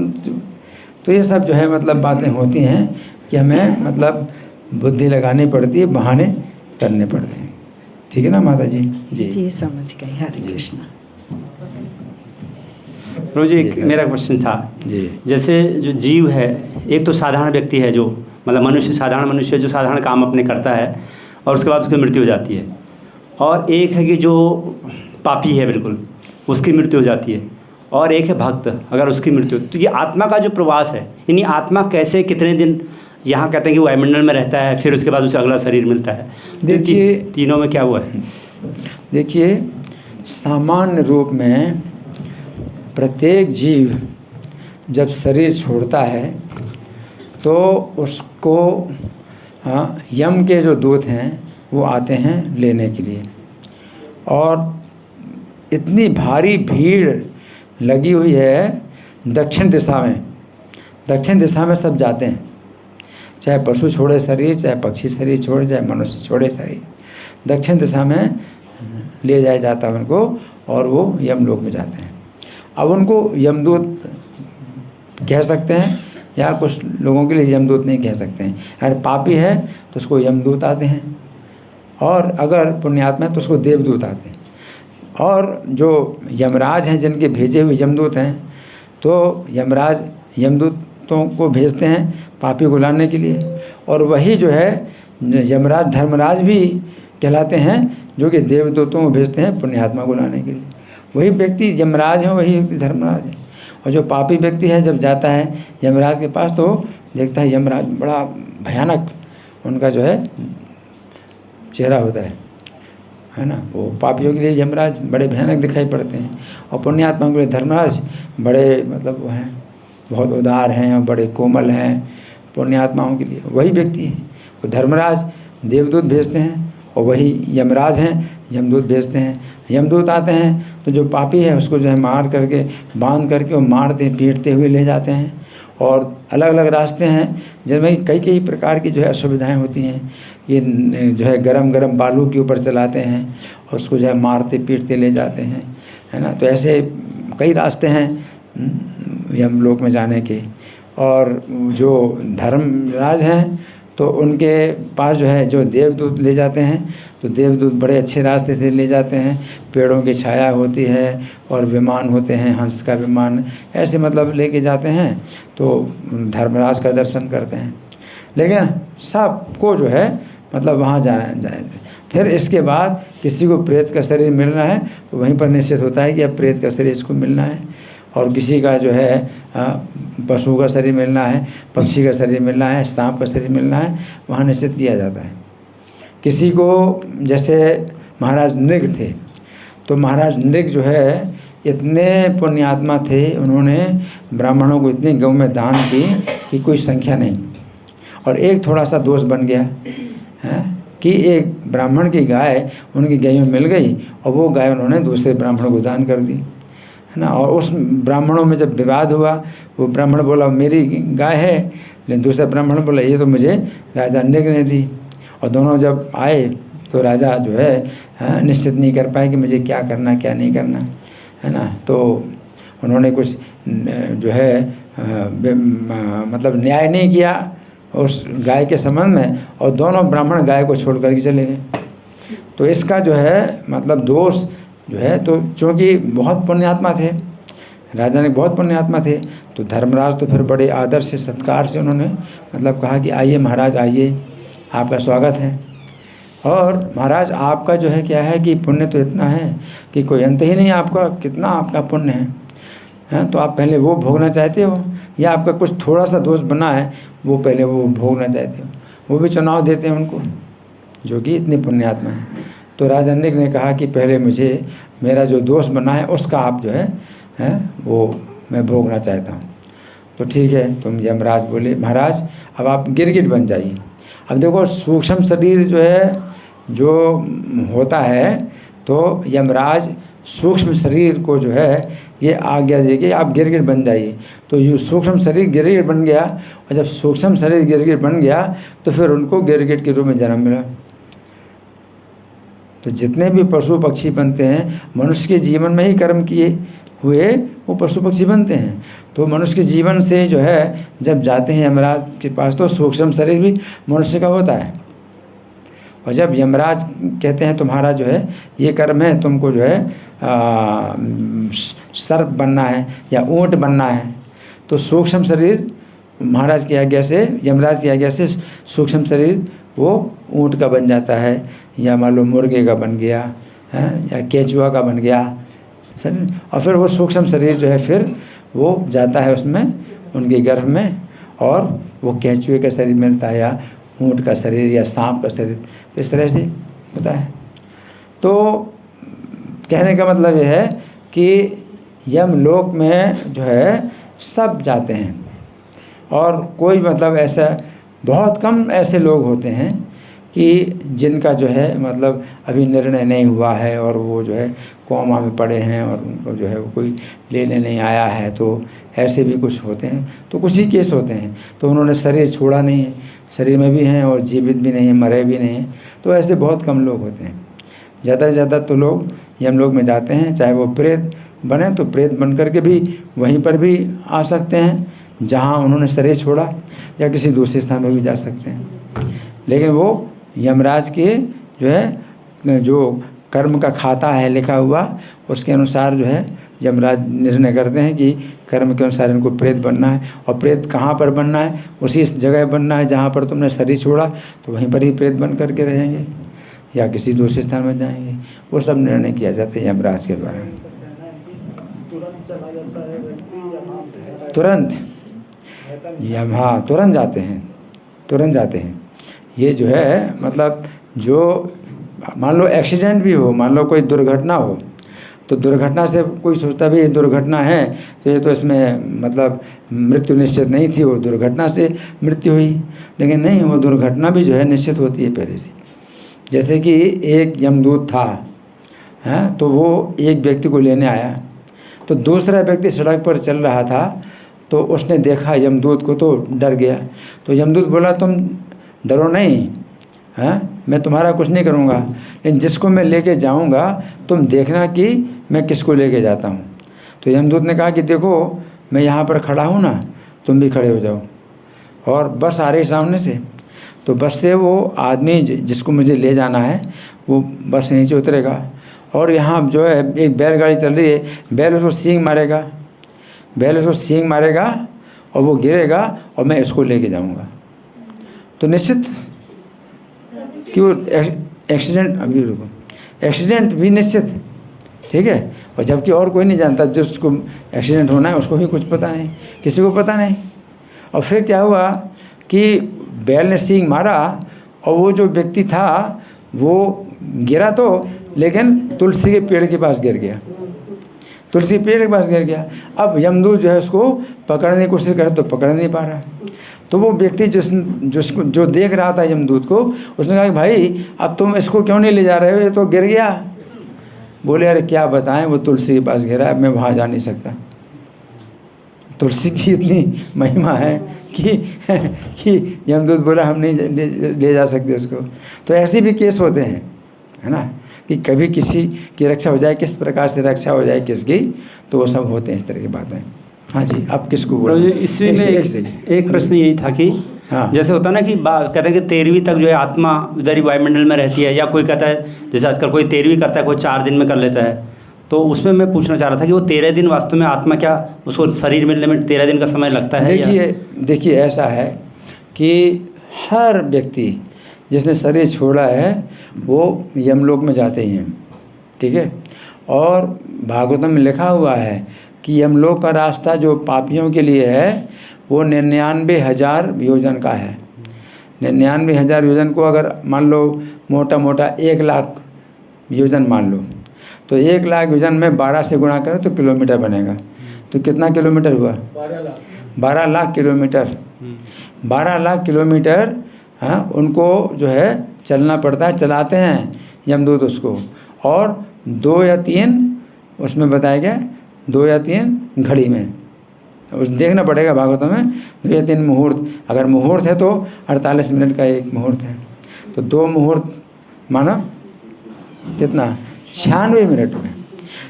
तो ये सब जो है मतलब बातें होती हैं कि हमें मतलब बुद्धि लगानी पड़ती है, बहाने करने पड़ते हैं। ठीक है ना माता जी? जी जी समझ गई। हरे कृष्ण। प्रभु जी, एक मेरा क्वेश्चन था। जी जैसे जो जीव है, एक तो साधारण व्यक्ति है जो मतलब मनुष्य, साधारण मनुष्य जो साधारण काम अपने करता है और उसके बाद उसकी मृत्यु हो जाती है, और एक है कि जो पापी है बिल्कुल, उसकी मृत्यु हो जाती है, और एक है भक्त, अगर उसकी मृत्यु। तो ये आत्मा का जो प्रवास है, यानी आत्मा कैसे कितने दिन यहाँ कहते हैं कि वायुमंडल में रहता है, फिर उसके बाद उसे अगला शरीर मिलता है। देखिए तीनों में क्या हुआ है? देखिए, सामान्य रूप में प्रत्येक जीव जब शरीर छोड़ता है तो उसको यम के जो दूत हैं वो आते हैं लेने के लिए, और इतनी भारी भीड़ लगी हुई है दक्षिण दिशा में। दक्षिण दिशा में सब जाते हैं, चाहे पशु छोड़े शरीर, चाहे पक्षी शरीर छोड़े, चाहे मनुष्य छोड़े शरीर, दक्षिण दिशा में ले जाया जाता है उनको, और वो यमलोक में जाते हैं। अब उनको यमदूत कह सकते हैं, या कुछ लोगों के लिए यमदूत नहीं कह सकते हैं। अगर पापी है तो उसको यमदूत आते हैं, और अगर पुण्यात्मा है तो उसको देवदूत आते हैं। और जो यमराज हैं जिनके भेजे हुए यमदूत हैं, तो यमराज यमदूतों को भेजते हैं पापी को लाने के लिए, और वही जो है यमराज धर्मराज भी कहलाते हैं, जो कि देवदूतों को भेजते हैं पुण्यात्मा को लाने के लिए। वही व्यक्ति यमराज है, वही व्यक्ति धर्मराज है। और जो पापी व्यक्ति है जब जाता है यमराज के पास तो देखता है यमराज बड़ा भयानक उनका जो है चेहरा होता है ना। वो पापियों के लिए यमराज बड़े भयानक दिखाई पड़ते हैं, और पुण्यात्माओं के लिए धर्मराज बड़े मतलब वो हैं, बहुत उदार हैं और बड़े कोमल हैं। पुण्यात्माओं के लिए वही व्यक्ति है, वो धर्मराज देवदूत भेजते हैं, और वही यमराज हैं यमदूत भेजते हैं। यमदूत आते हैं तो जो पापी है उसको जो है मार करके, बांध करके, वो मारते पीटते हुए ले जाते हैं। और अलग अलग रास्ते हैं जिनमें कई कई प्रकार की जो है असुविधाएं होती हैं। ये जो है गरम गरम बालू के ऊपर चलाते हैं और उसको जो है मारते पीटते ले जाते हैं, है ना। तो ऐसे कई रास्ते हैं यमलोक में जाने के। और जो धर्मराज हैं तो उनके पास जो है जो देवदूत ले जाते हैं, तो देवदूत बड़े अच्छे रास्ते से ले जाते हैं। पेड़ों की छाया होती है और विमान होते हैं, हंस का विमान, ऐसे मतलब लेके जाते हैं, तो धर्मराज का दर्शन करते हैं। लेकिन सबको जो है मतलब वहाँ जाना है। फिर इसके बाद किसी को प्रेत का शरीर मिलना है तो वहीं पर निश्चित होता है कि अब प्रेत का शरीर इसको मिलना है, और किसी का जो है पशु का शरीर मिलना है, पक्षी का शरीर मिलना है, सांप का शरीर मिलना है, वहाँ निश्चित किया जाता है। किसी को जैसे महाराज नृग थे, तो महाराज नृग जो है इतने पुण्यात्मा थे, उन्होंने ब्राह्मणों को इतनी गौ में दान की कि कोई संख्या नहीं। और एक थोड़ा सा दोष बन गया है कि एक ब्राह्मण की गाय उनकी गाय में मिल गई, और वो गाय उन्होंने दूसरे ब्राह्मणों को दान कर दी, है ना। और उस ब्राह्मणों में जब विवाद हुआ, वो ब्राह्मण बोला मेरी गाय है, लेकिन दूसरा ब्राह्मण बोला ये तो मुझे राजा नृग ने दी। और दोनों जब आए तो राजा जो है निश्चित नहीं कर पाए कि मुझे क्या करना क्या नहीं करना, है ना। तो उन्होंने कुछ जो है मतलब न्याय नहीं किया उस गाय के संबंध में, और दोनों ब्राह्मण गाय को छोड़ करके चले गए। तो इसका जो है मतलब दोष जो है, तो चूँकि बहुत पुण्यात्मा थे, राजा ने बहुत पुण्यात्मा थे, तो धर्मराज तो फिर बड़े आदर से सत्कार से उन्होंने मतलब कहा कि आइए महाराज आइए, आपका स्वागत है। और महाराज आपका जो है क्या है कि पुण्य तो इतना है कि कोई अंत ही नहीं, आपका कितना आपका पुण्य है, तो आप पहले वो भोगना चाहते हो, या आपका कुछ थोड़ा सा दोष बना है वो पहले वो भोगना चाहते हो। वो भी चुनाव देते हैं उनको जो कि इतने पुण्यात्मा है। तो राजा नृग ने कहा कि पहले मुझे मेरा जो दोष बना है उसका आप जो है वो मैं भोगना चाहता हूँ। तो ठीक है, तुम यमराज बोले महाराज अब आप गिरगिट बन जाइए। अब देखो सूक्ष्म शरीर जो है जो होता है, तो यमराज सूक्ष्म शरीर को जो है ये आज्ञा देगी आप गिरगिट बन जाइए। तो ये सूक्ष्म शरीर गिरगिट बन गया, और जब सूक्ष्म शरीर गिरगिट बन गया तो फिर उनको गिरगिट के रूप में जन्म मिला। तो जितने भी पशु पक्षी बनते हैं मनुष्य के जीवन में ही कर्म किए हुए वो पशु पक्षी बनते हैं। तो मनुष्य के जीवन से जो है जब जाते हैं यमराज के पास तो सूक्ष्म शरीर भी मनुष्य का होता है। और जब यमराज कहते हैं तुम्हारा जो है ये कर्म है, तुमको जो है सर्प बनना है या ऊँट बनना है, तो सूक्ष्म शरीर महाराज की आज्ञा से, यमराज की आज्ञा से सूक्ष्म शरीर वो ऊँट का बन जाता है, या मान लो मुर्गे का बन गया है, या केचुआ का बन गया शरीर। और फिर वो सूक्ष्म शरीर जो है फिर वो जाता है उसमें उनके गर्भ में, और वो केचुए का शरीर मिलता है या ऊँट का शरीर या सांप का शरीर, तो इस तरह से होता है। तो कहने का मतलब ये है कि यमलोक में जो है सब जाते हैं, और कोई मतलब ऐसा बहुत कम ऐसे लोग होते हैं कि जिनका जो है मतलब अभी निर्णय नहीं हुआ है और वो जो है कोमा में पड़े हैं और उनको जो है वो कोई लेने नहीं आया है। तो ऐसे भी कुछ होते हैं, तो कुछ ही केस होते हैं। तो उन्होंने शरीर छोड़ा नहीं है, शरीर में भी हैं और जीवित भी नहीं है, मरे भी नहीं हैं। तो ऐसे बहुत कम लोग होते हैं। ज़्यादा से ज़्यादा तो लोग यमलोक में जाते हैं, चाहे वो प्रेत बने तो प्रेत बन कर के भी वहीं पर भी आ सकते हैं जहाँ उन्होंने शरीर छोड़ा, या किसी दूसरे स्थान में भी जा सकते हैं। लेकिन वो यमराज के जो है जो कर्म का खाता है लिखा हुआ, उसके अनुसार जो है यमराज निर्णय करते हैं कि कर्म के अनुसार इनको प्रेत बनना है। और प्रेत कहाँ पर बनना है? उसी जगह बनना है जहाँ पर तुमने शरीर छोड़ा, तो वहीं पर ही प्रेत बन करके रहेंगे या किसी दूसरे स्थान में जाएंगे। वो सब निर्णय किया जाता है यमराज के द्वारा। तुरंत हाँ तुरंत जाते हैं। ये जो है मतलब जो मान लो एक्सीडेंट भी हो, मान लो कोई दुर्घटना हो, तो दुर्घटना से कोई सोचता भी ये दुर्घटना है तो ये तो इसमें मतलब मृत्यु निश्चित नहीं थी, वो दुर्घटना से मृत्यु हुई। लेकिन नहीं, वो दुर्घटना भी जो है निश्चित होती है पहले से। जैसे कि एक यमदूत था, हैं, तो वो एक व्यक्ति को लेने आया, तो दूसरा व्यक्ति सड़क पर चल रहा था, तो उसने देखा यमदूत को तो डर गया। तो यमदूत बोला तुम डरो नहीं, हैं, मैं तुम्हारा कुछ नहीं करूँगा, लेकिन जिसको मैं लेके जाऊँगा तुम देखना कि मैं किसको लेके जाता हूँ। तो यमदूत ने कहा कि देखो मैं यहाँ पर खड़ा हूँ ना, तुम भी खड़े हो जाओ। और बस आ रही सामने से, तो बस से वो आदमी जिसको मुझे ले जाना है वो बस से नीचे उतरेगा, और यहाँ जो है एक बैलगाड़ी चल रही है, बैल उसको सींग मारेगा और वो गिरेगा और मैं इसको लेके जाऊँगा। तो निश्चित कि वो एक्सीडेंट भी निश्चित, ठीक है। और जबकि और कोई नहीं जानता, जिसको एक्सीडेंट होना है उसको भी कुछ पता नहीं, किसी को पता नहीं। और फिर क्या हुआ कि बैल ने सींग मारा और वो जो व्यक्ति था वो गिरा तो, लेकिन तुलसी के पेड़ के पास गिर गया। अब यमदूत जो है उसको पकड़ने की कोशिश करे तो पकड़ नहीं पा रहा। तो वो व्यक्ति जो देख रहा था यमदूत को, उसने कहा कि भाई अब तुम इसको क्यों नहीं ले जा रहे हो, ये तो गिर गया। बोले अरे क्या बताएं, वो तुलसी के पास गिरा है, मैं वहाँ जा नहीं सकता। तुलसी की इतनी महिमा है कि यमदूत बोला हम नहीं ले जा सकते उसको। तो ऐसे भी केस होते हैं, है ना, कि कभी किसी की रक्षा हो जाए, किस प्रकार से रक्षा हो जाए किसकी, तो वो सब होते हैं इस तरह की बातें। हाँ जी, आप किसको बोल रहे हैं? इसमें एक प्रश्न यही था कि हाँ, जैसे होता है ना कि कहते हैं कि 13वीं तक जो है आत्मा उधर ही वायुमंडल में रहती है, या कोई कहता है जैसे आजकल कोई 13वीं करता है, कोई 4 दिन में कर लेता है। तो उसमें मैं पूछना चाह रहा था कि वो 13 दिन वास्तव में आत्मा क्या उसको शरीर मिलने में 13 दिन का समय लगता है? देखिए ऐसा है कि हर व्यक्ति जिसने शरीर छोड़ा है वो यमलोक में जाते ही हैं, ठीक है। और भागवतम में लिखा हुआ है कि यमलोक का रास्ता जो पापियों के लिए है वो 99,000 योजन का है। 99,000 योजन को अगर मान लो मोटा 1 लाख योजन मान लो, तो 1 लाख योजन में 12 से गुणा करें तो किलोमीटर बनेगा। तो कितना किलोमीटर हुआ? 12 लाख किलोमीटर। 12 लाख किलोमीटर, हाँ, उनको जो है चलना पड़ता है, चलाते हैं यमदूत उसको। और 2 या 3 उसमें बताया गया, 2 या 3 घड़ी में, उस देखना पड़ेगा भागवतों में 2 या 3 मुहूर्त। अगर मुहूर्त है तो 48 मिनट का एक मुहूर्त है, तो 2 मुहूर्त मानो कितना 96 मिनट में,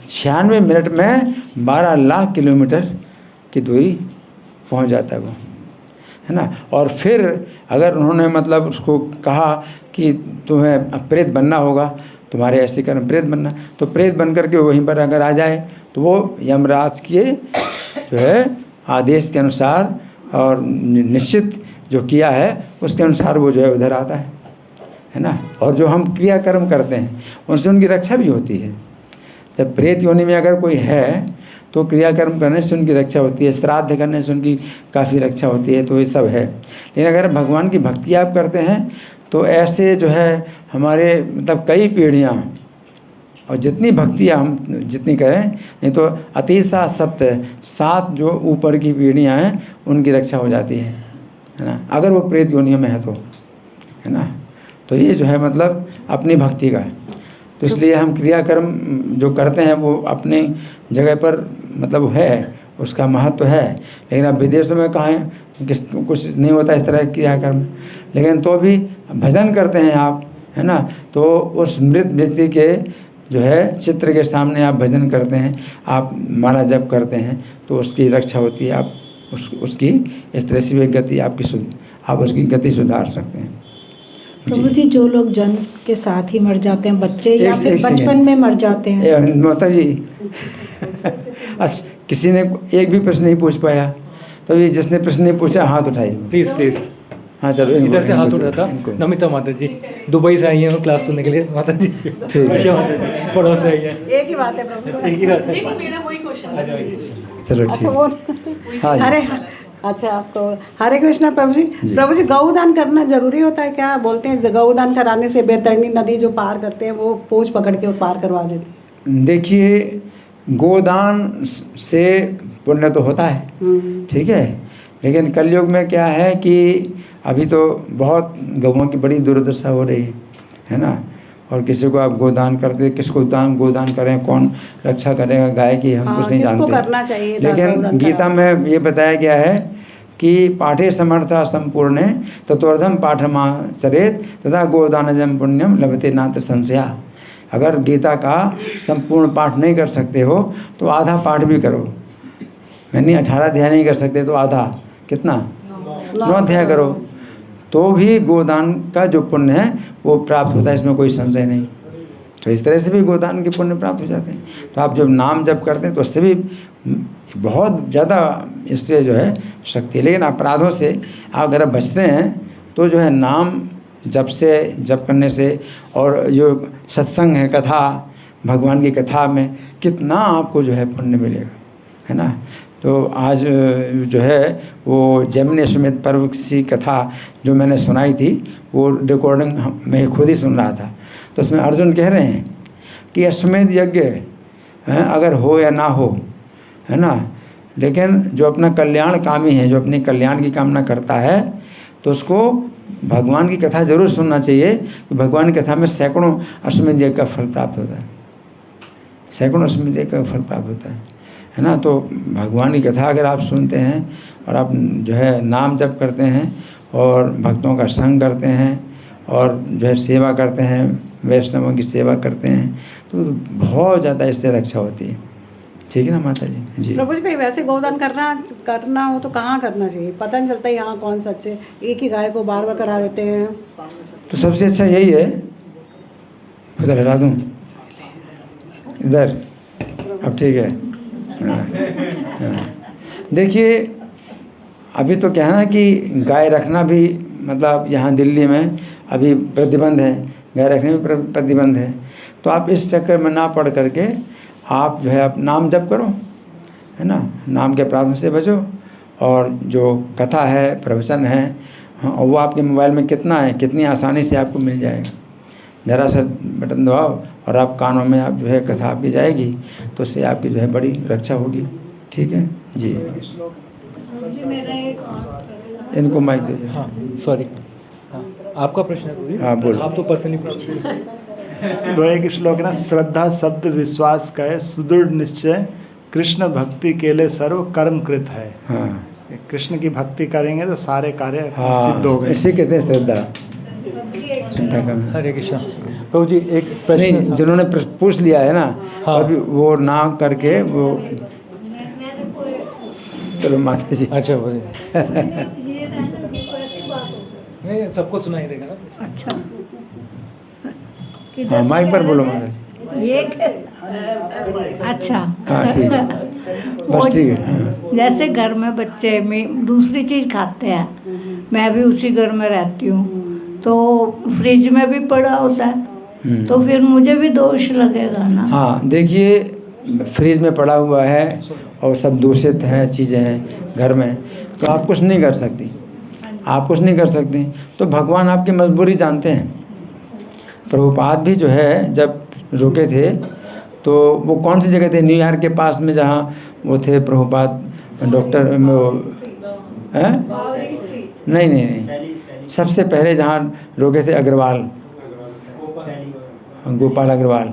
96 मिनट में 12 लाख किलोमीटर की दूरी पहुंच जाता है वो, है ना। और फिर अगर उन्होंने मतलब उसको कहा कि तुम्हें प्रेत बनना होगा, तुम्हारे ऐसे कर्म प्रेत बनना, तो प्रेत बन करके वहीं पर अगर आ जाए तो वो यमराज के जो है आदेश के अनुसार और निश्चित जो किया है उसके अनुसार वो जो है उधर आता है ना। और जो हम क्रियाकर्म करते हैं उनसे उनकी रक्षा भी होती है। जब प्रेत योनि में अगर कोई है तो क्रियाकर्म करने से उनकी रक्षा होती है, श्राद्ध करने से उनकी काफ़ी रक्षा होती है, तो ये सब है। लेकिन अगर भगवान की भक्ति आप करते हैं तो ऐसे जो है हमारे मतलब कई पीढ़ियाँ, और जितनी भक्तियाँ हम जितनी करें, नहीं तो अतीसा सप्त 7 जो ऊपर की पीढ़ियाँ हैं उनकी रक्षा हो जाती है ना, अगर वो प्रेत योनियों में है तो, है ना। तो ये जो है मतलब अपनी भक्ति का है। तो इसलिए हम क्रियाकर्म जो करते हैं वो अपनी जगह पर मतलब है, उसका महत्व है। लेकिन अब विदेशों में कहाँ कुछ नहीं होता इस तरह क्रियाकर्म, लेकिन तो भी भजन करते हैं आप, है ना। तो उस मृत व्यक्ति के जो है चित्र के सामने आप भजन करते हैं, आप माला जप करते हैं, तो उसकी रक्षा होती है। आप उसकी इस तरह से गति आप उसकी गति सुधार सकते हैं। प्रभु जी, जो लोग जन्म के साथ ही मर जाते हैं, बच्चे या फिर एक बचपन में मर जाते हैं, माता जी किसी ने एक भी प्रश्न नहीं पूछ पाया, तो ये जिसने प्रश्न नहीं पूछा हाथ उठाइए प्लीज़ प्लीज़। हाँ चलो, इधर से हाथ उठाता नमिता माता जी, दुबई से आई हैं क्लास सुनने के लिए माता जी। ठीक है, वर्षा माता जी पड़ोस से आई हैं। एक ही बात है प्रभु, एक ही बात है। चलो अच्छा ठीक। वो हाँ जी। अरे अच्छा, आपको हरे कृष्णा प्रभु जी। प्रभु जी, गौदान करना जरूरी होता है क्या? बोलते हैं गौदान कराने से बैतरणी नदी जो पार करते हैं वो पूंछ पकड़ के पार करवा देते हैं। देखिए, गोदान से पुण्य तो होता है, ठीक है, लेकिन कलयुग में क्या है कि अभी तो बहुत गौओं की बड़ी दुर्दशा हो रही है ना। और किसी को आप गोदान करते, किसको गोदान करें, कौन रक्षा करेगा गाय की, हम कुछ नहीं किसको जानते। करना चाहिए लेकिन गीता में ये बताया गया है कि पाठे समर्था संपूर्णे तत्वर्धम पाठमाचरेत तथा गोदानजम पुण्यम लभते नात्र संशया। अगर गीता का संपूर्ण पाठ नहीं कर सकते हो तो आधा पाठ भी करो, यानी 18 अध्याय नहीं कर सकते तो आधा, कितना 9 अध्याय करो, तो भी गोदान का जो पुण्य है वो प्राप्त होता है, इसमें कोई संशय नहीं। तो इस तरह से भी गोदान के पुण्य प्राप्त हो जाते हैं। तो आप जब नाम जप करते हैं तो उससे भी बहुत ज़्यादा इससे जो है शक्ति है। लेकिन अपराधों से अगर आप बचते हैं तो जो है नाम जप करने से, और जो सत्संग है, कथा, भगवान की कथा में कितना आपको जो है पुण्य मिलेगा, है ना। तो आज जो है वो जैमिनी अश्वमेध पर्व की कथा जो मैंने सुनाई थी, वो रिकॉर्डिंग मैं खुद ही सुन रहा था। तो उसमें अर्जुन कह रहे हैं कि अश्वमेध यज्ञ अगर हो या ना हो, है ना, लेकिन जो अपना कल्याण कामी है, जो अपने कल्याण की कामना करता है, तो उसको भगवान की कथा जरूर सुनना चाहिए। कि भगवान की कथा में सैकड़ों अश्वमेध यज्ञ का फल प्राप्त होता है, सैकड़ों अश्वमेध यज्ञ का फल प्राप्त होता है ना। तो भगवान की कथा अगर आप सुनते हैं और आप जो है नाम जप करते हैं और भक्तों का संग करते हैं और जो है सेवा करते हैं, वैष्णवों की सेवा करते हैं, तो बहुत ज़्यादा इससे रक्षा होती है। ठीक है ना माता जी? जी प्रभु जी भाई, वैसे गोदान करना हो तो कहाँ करना चाहिए? पता नहीं चलता यहाँ कौन सच्चे, एक ही गाय को बार बार करा देते हैं। तो सबसे अच्छा यही है, उधर हटा दूँ, इधर, अब ठीक है। हाँ। देखिए, अभी तो क्या है ना कि गाय रखना भी मतलब यहाँ दिल्ली में अभी प्रतिबंध है, गाय रखने में प्रतिबंध है। तो आप इस चक्कर में ना पड़ करके आप जो है आप नाम जप करो, है ना, नाम के अपराधों से बचो। और जो कथा है, प्रवचन है, और वो आपके मोबाइल में कितना है, कितनी आसानी से आपको मिल जाएगा। ज़रा सा बटन दबाओ और आप कानों में आप जो है कथा आपकी जाएगी, तो उससे आपकी जो है बड़ी रक्षा होगी। ठीक है जी। इनको माइक दीजिए। हाँ सॉरी, हाँ आपका प्रश्न है पूरी? हाँ बोलो। आप तो पर्सनली पूछिए। तो एक श्लोक है ना, श्रद्धा शब्द विश्वास कहे सुदृढ़ निश्चय कृष्ण भक्ति के लिए सर्व कर्म कृत है। हाँ कृष्ण की भक्ति करेंगे तो सारे कार्य हाँ, सिद्ध हो गए। इसे कहते हैं श्रद्धा। श्रद्धा का हरे कृष्णा। प्रभु जी एक प्रश्न नहीं, था। जिन्होंने पूछ लिया है ना, हाँ। अभी वो ना करके वो, चलो माता जी। अच्छा प्रभु जी नहीं सबको सुनाई देगा ना। अच्छा हाँ, माइक पर बोलो माता जी। ये अच्छा हाँ ठीक है, बस ठीक है। हाँ। जैसे घर में बच्चे में दूसरी चीज़ खाते हैं, मैं भी उसी घर में रहती हूँ, तो फ्रिज में भी पड़ा होता है, तो फिर मुझे भी दोष लगेगा ना। हाँ देखिए, फ्रिज में पड़ा हुआ है और सब दूषित हैं चीज़ें हैं घर में, तो आप कुछ नहीं कर सकती, आप कुछ नहीं कर सकती। तो भगवान आपकी मजबूरी जानते हैं। प्रभुपाद भी जो है जब रुके थे तो वो कौन सी जगह थे, न्यूयॉर्क के पास में जहाँ वो थे प्रभुपाद, डॉक्टर हैं? नहीं नहीं नहीं, सबसे पहले जहाँ रुके थे अग्रवाल, गोपाल अग्रवाल,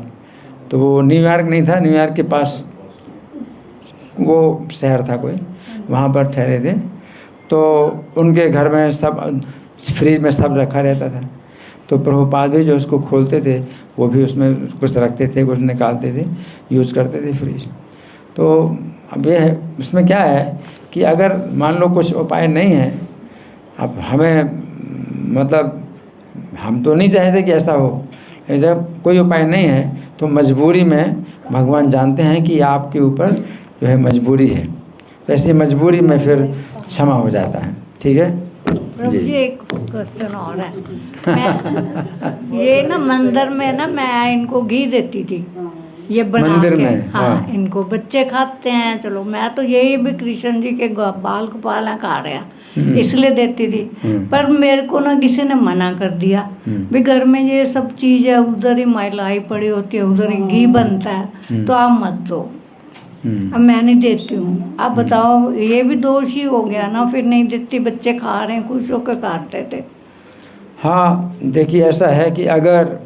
तो वो न्यूयॉर्क नहीं था, न्यूयॉर्क के पास वो शहर था कोई, वहाँ पर ठहरे थे। तो उनके घर में सब फ्रिज में सब रखा रहता था, तो प्रभुपाद भी जो उसको खोलते थे वो भी उसमें कुछ रखते थे, कुछ निकालते थे, यूज़ करते थे फ्रिज। तो अब ये है, इसमें क्या है कि अगर मान लो कुछ उपाय नहीं है, अब हमें मतलब हम तो नहीं चाहते कि ऐसा हो, जब कोई उपाय नहीं है तो मजबूरी में भगवान जानते हैं कि आपके ऊपर जो है मजबूरी है, तो ऐसी मजबूरी में फिर क्षमा हो जाता है। ठीक है प्रभु जी एक क्वेश्चन और है। मैं ये ना मंदिर में ना मैं इनको घी देती थी, ये बना मंदिर के। में, हाँ, हाँ। इनको बच्चे खाते हैं, चलो मैं तो यही भी कृष्ण जी के बाल गोपाल हैं खा रहे हैं इसलिए देती थी। पर मेरे को ना किसी ने मना कर दिया भी घर में ये सब चीज़ है, उधर ही मलाई पड़ी होती है, उधर ही घी बनता है, तो आप मत दो। अब मैं नहीं देती हूँ। आप बताओ, ये भी दोष ही हो गया ना, फिर नहीं देती, बच्चे खा रहे हैं, खुश होकर खाते थे। हाँ देखिए, ऐसा है कि अगर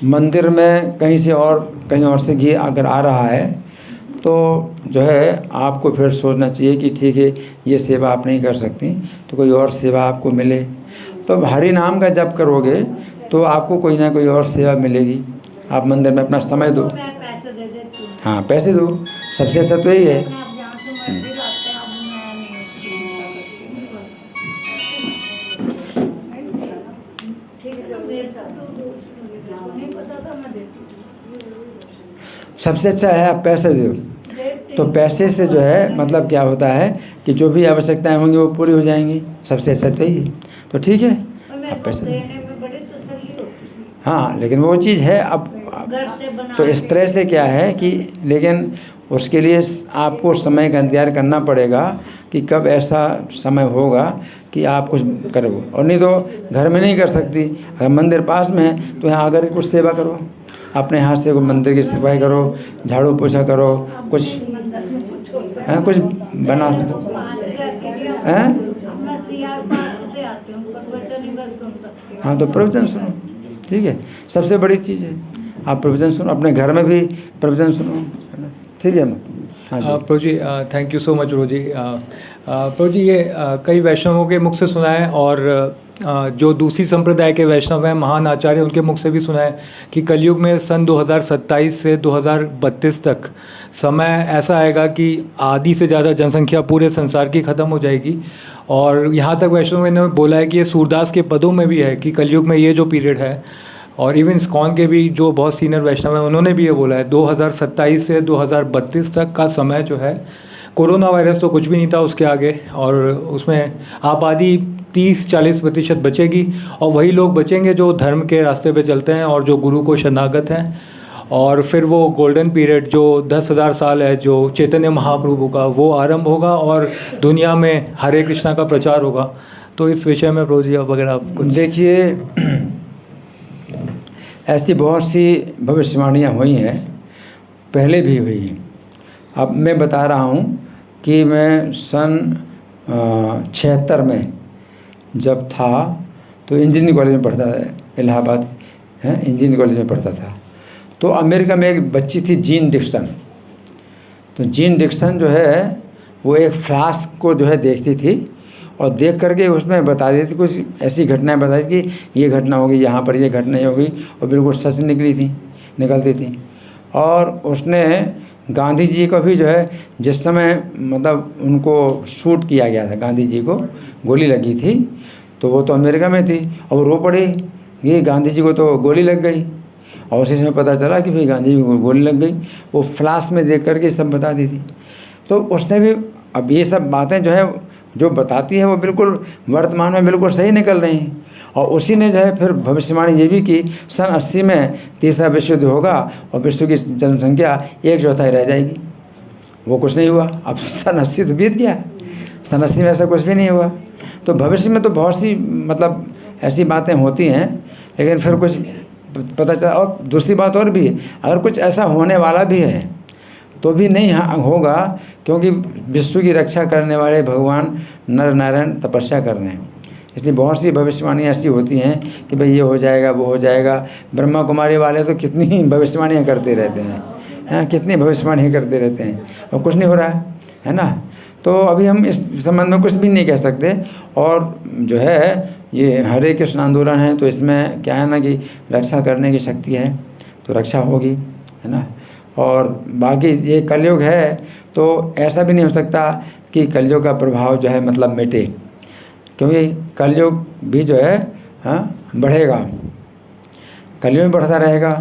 मंदिर में कहीं और से घी अगर आ रहा है तो जो है आपको फिर सोचना चाहिए कि ठीक है, ये सेवा आप नहीं कर सकती, तो कोई और सेवा आपको मिले। तो हरि नाम का जप करोगे तो आपको कोई ना कोई और सेवा मिलेगी। आप मंदिर में अपना समय दो, मैं पैसे दे देती हूँ। हाँ पैसे दो, सबसे अच्छा तो यही है। आप जहाँ से मर्जी लाते हैं, अब मैं नहीं ठीक है, मेरे का तो नहीं पता था, मैं देती हूँ। सबसे अच्छा है आप पैसे दो, तो पैसे से जो है मतलब क्या होता है कि जो भी आवश्यकताएं होंगी वो पूरी हो जाएंगी। सबसे अच्छा तो ही, तो ठीक है आप पैसे दो। देने में बड़ी तसल्ली होती थी, हाँ लेकिन वो चीज़ है अब घर से बना तो इस तरह से क्या है कि, लेकिन उसके लिए आपको समय का इंतजार करना पड़ेगा कि कब ऐसा समय होगा कि आप कुछ करो, और नहीं तो घर में नहीं कर सकती। अगर मंदिर पास में है तो यहाँ आकर के कुछ सेवा करो, अपने हाथ से मंदिर की सफाई करो, झाड़ू पोछा करो, कुछ हैं, कुछ बना सको हैं। हाँ तो प्रवचन सुनो, ठीक है, सबसे बड़ी चीज़ है आप प्रवचन सुनो, अपने घर में भी प्रवचन सुनो, है ना? ठीक है। हाँ जी प्रभु जी थैंक यू सो मच प्रभु जी। प्रभु जी ये कई वैष्णवों के मुख से सुना है, और जो दूसरी संप्रदाय के वैष्णव हैं, महान आचार्य, उनके मुख से भी सुना है कि कलयुग में सन 2027 से 2032 तक समय ऐसा आएगा कि आधी से ज़्यादा जनसंख्या पूरे संसार की ख़त्म हो जाएगी। और यहाँ तक वैष्णव ने बोला है कि ये सूरदास के पदों में भी है कि कलयुग में ये जो पीरियड है, और इवन इस्कॉन के भी जो बहुत सीनियर वैष्णव हैं उन्होंने भी ये बोला है 2027 से 2032 तक का समय जो है, कोरोना वायरस तो कुछ भी नहीं था उसके आगे, और उसमें आबादी 30-40% बचेगी, और वही लोग बचेंगे जो धर्म के रास्ते पे चलते हैं और जो गुरु को शरणागत हैं। और फिर वो गोल्डन पीरियड जो 10,000 साल है, जो चैतन्य महाप्रभु का, वो आरंभ होगा और दुनिया में हरे कृष्णा का प्रचार होगा। तो इस विषय में प्रभु जी वगैरह आप कुछ देखिए, ऐसी बहुत सी भविष्यवाणियाँ हुई हैं, पहले भी हुई हैं। अब मैं बता रहा हूँ कि मैं सन 76 में जब था तो इंजीनियरिंग कॉलेज में पढ़ता था, इलाहाबाद है, इंजीनियरिंग कॉलेज में पढ़ता था। तो अमेरिका में एक बच्ची थी जीन डिक्सन। तो जीन डिक्सन जो है वो एक फ्लास्क को जो है देखती थी और देख करके उसमें बता देती, कुछ ऐसी घटनाएं बताई कि ये घटना होगी, यहाँ पर ये घटना होगी, और बिल्कुल सच निकलती थी। और उसने गांधी जी को भी जो है, जिस समय मतलब उनको शूट किया गया था, गांधी जी को गोली लगी थी, तो वो तो अमेरिका में थी और वो रो पड़ी, ये गांधी जी को तो गोली लग गई। और उसी समय पता चला कि भाई गांधी जी को गोली लग गई। वो फ्लैश में देख करके सब बता दी थी। तो उसने भी, अब ये सब बातें जो है जो बताती है वो बिल्कुल वर्तमान में बिल्कुल सही निकल रही हैं। और उसी ने जो है फिर भविष्यवाणी ये भी की, सन 80 में तीसरा विश्व युद्ध होगा और विश्व की जनसंख्या 1/4 रह जाएगी। वो कुछ नहीं हुआ। अब सन 80 तो बीत गया, सन 80 में ऐसा कुछ भी नहीं हुआ। तो भविष्य में तो बहुत सी मतलब ऐसी बातें होती हैं, लेकिन फिर कुछ पता चला। और दूसरी बात और भी है, अगर कुछ ऐसा होने वाला भी है तो भी नहीं होगा, क्योंकि विश्व की रक्षा करने वाले भगवान नर नारायण तपस्या कर रहे हैं। इसलिए बहुत सी भविष्यवाणियाँ ऐसी होती हैं कि भाई ये हो जाएगा, वो हो जाएगा। ब्रह्मा कुमारी वाले तो कितनी भविष्यवाणियाँ करते रहते हैं, कितनी भविष्यवाणियाँ करते रहते हैं और कुछ नहीं हो रहा है ना। तो अभी हम इस संबंध में कुछ भी नहीं कह सकते। और जो है ये हरे कृष्ण आंदोलन है, तो इसमें क्या है ना कि रक्षा करने की शक्ति है, तो रक्षा होगी, है ना। और बाकी ये कलयुग है, तो ऐसा भी नहीं हो सकता कि कलयुग का प्रभाव जो है मतलब मिटे, क्योंकि कलयुग भी जो है बढ़ेगा, कलयुग बढ़ता रहेगा,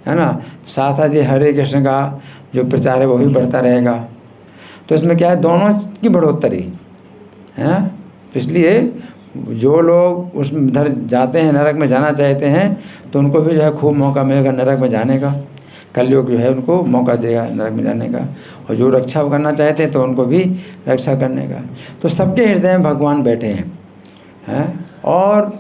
है ना। साथ साथ ये हरे कृष्ण का जो प्रचार है वो भी बढ़ता रहेगा। तो इसमें क्या है, दोनों की बढ़ोतरी है ना। इसलिए जो लोग उस उधर जाते हैं, नरक में जाना चाहते हैं, तो उनको भी जो है खूब मौका मिलेगा नरक में जाने का। कलयुग जो है उनको मौका देगा नरक में जाने का। और जो रक्षा करना चाहते हैं तो उनको भी रक्षा करने का। तो सबके हृदय में भगवान बैठे हैं और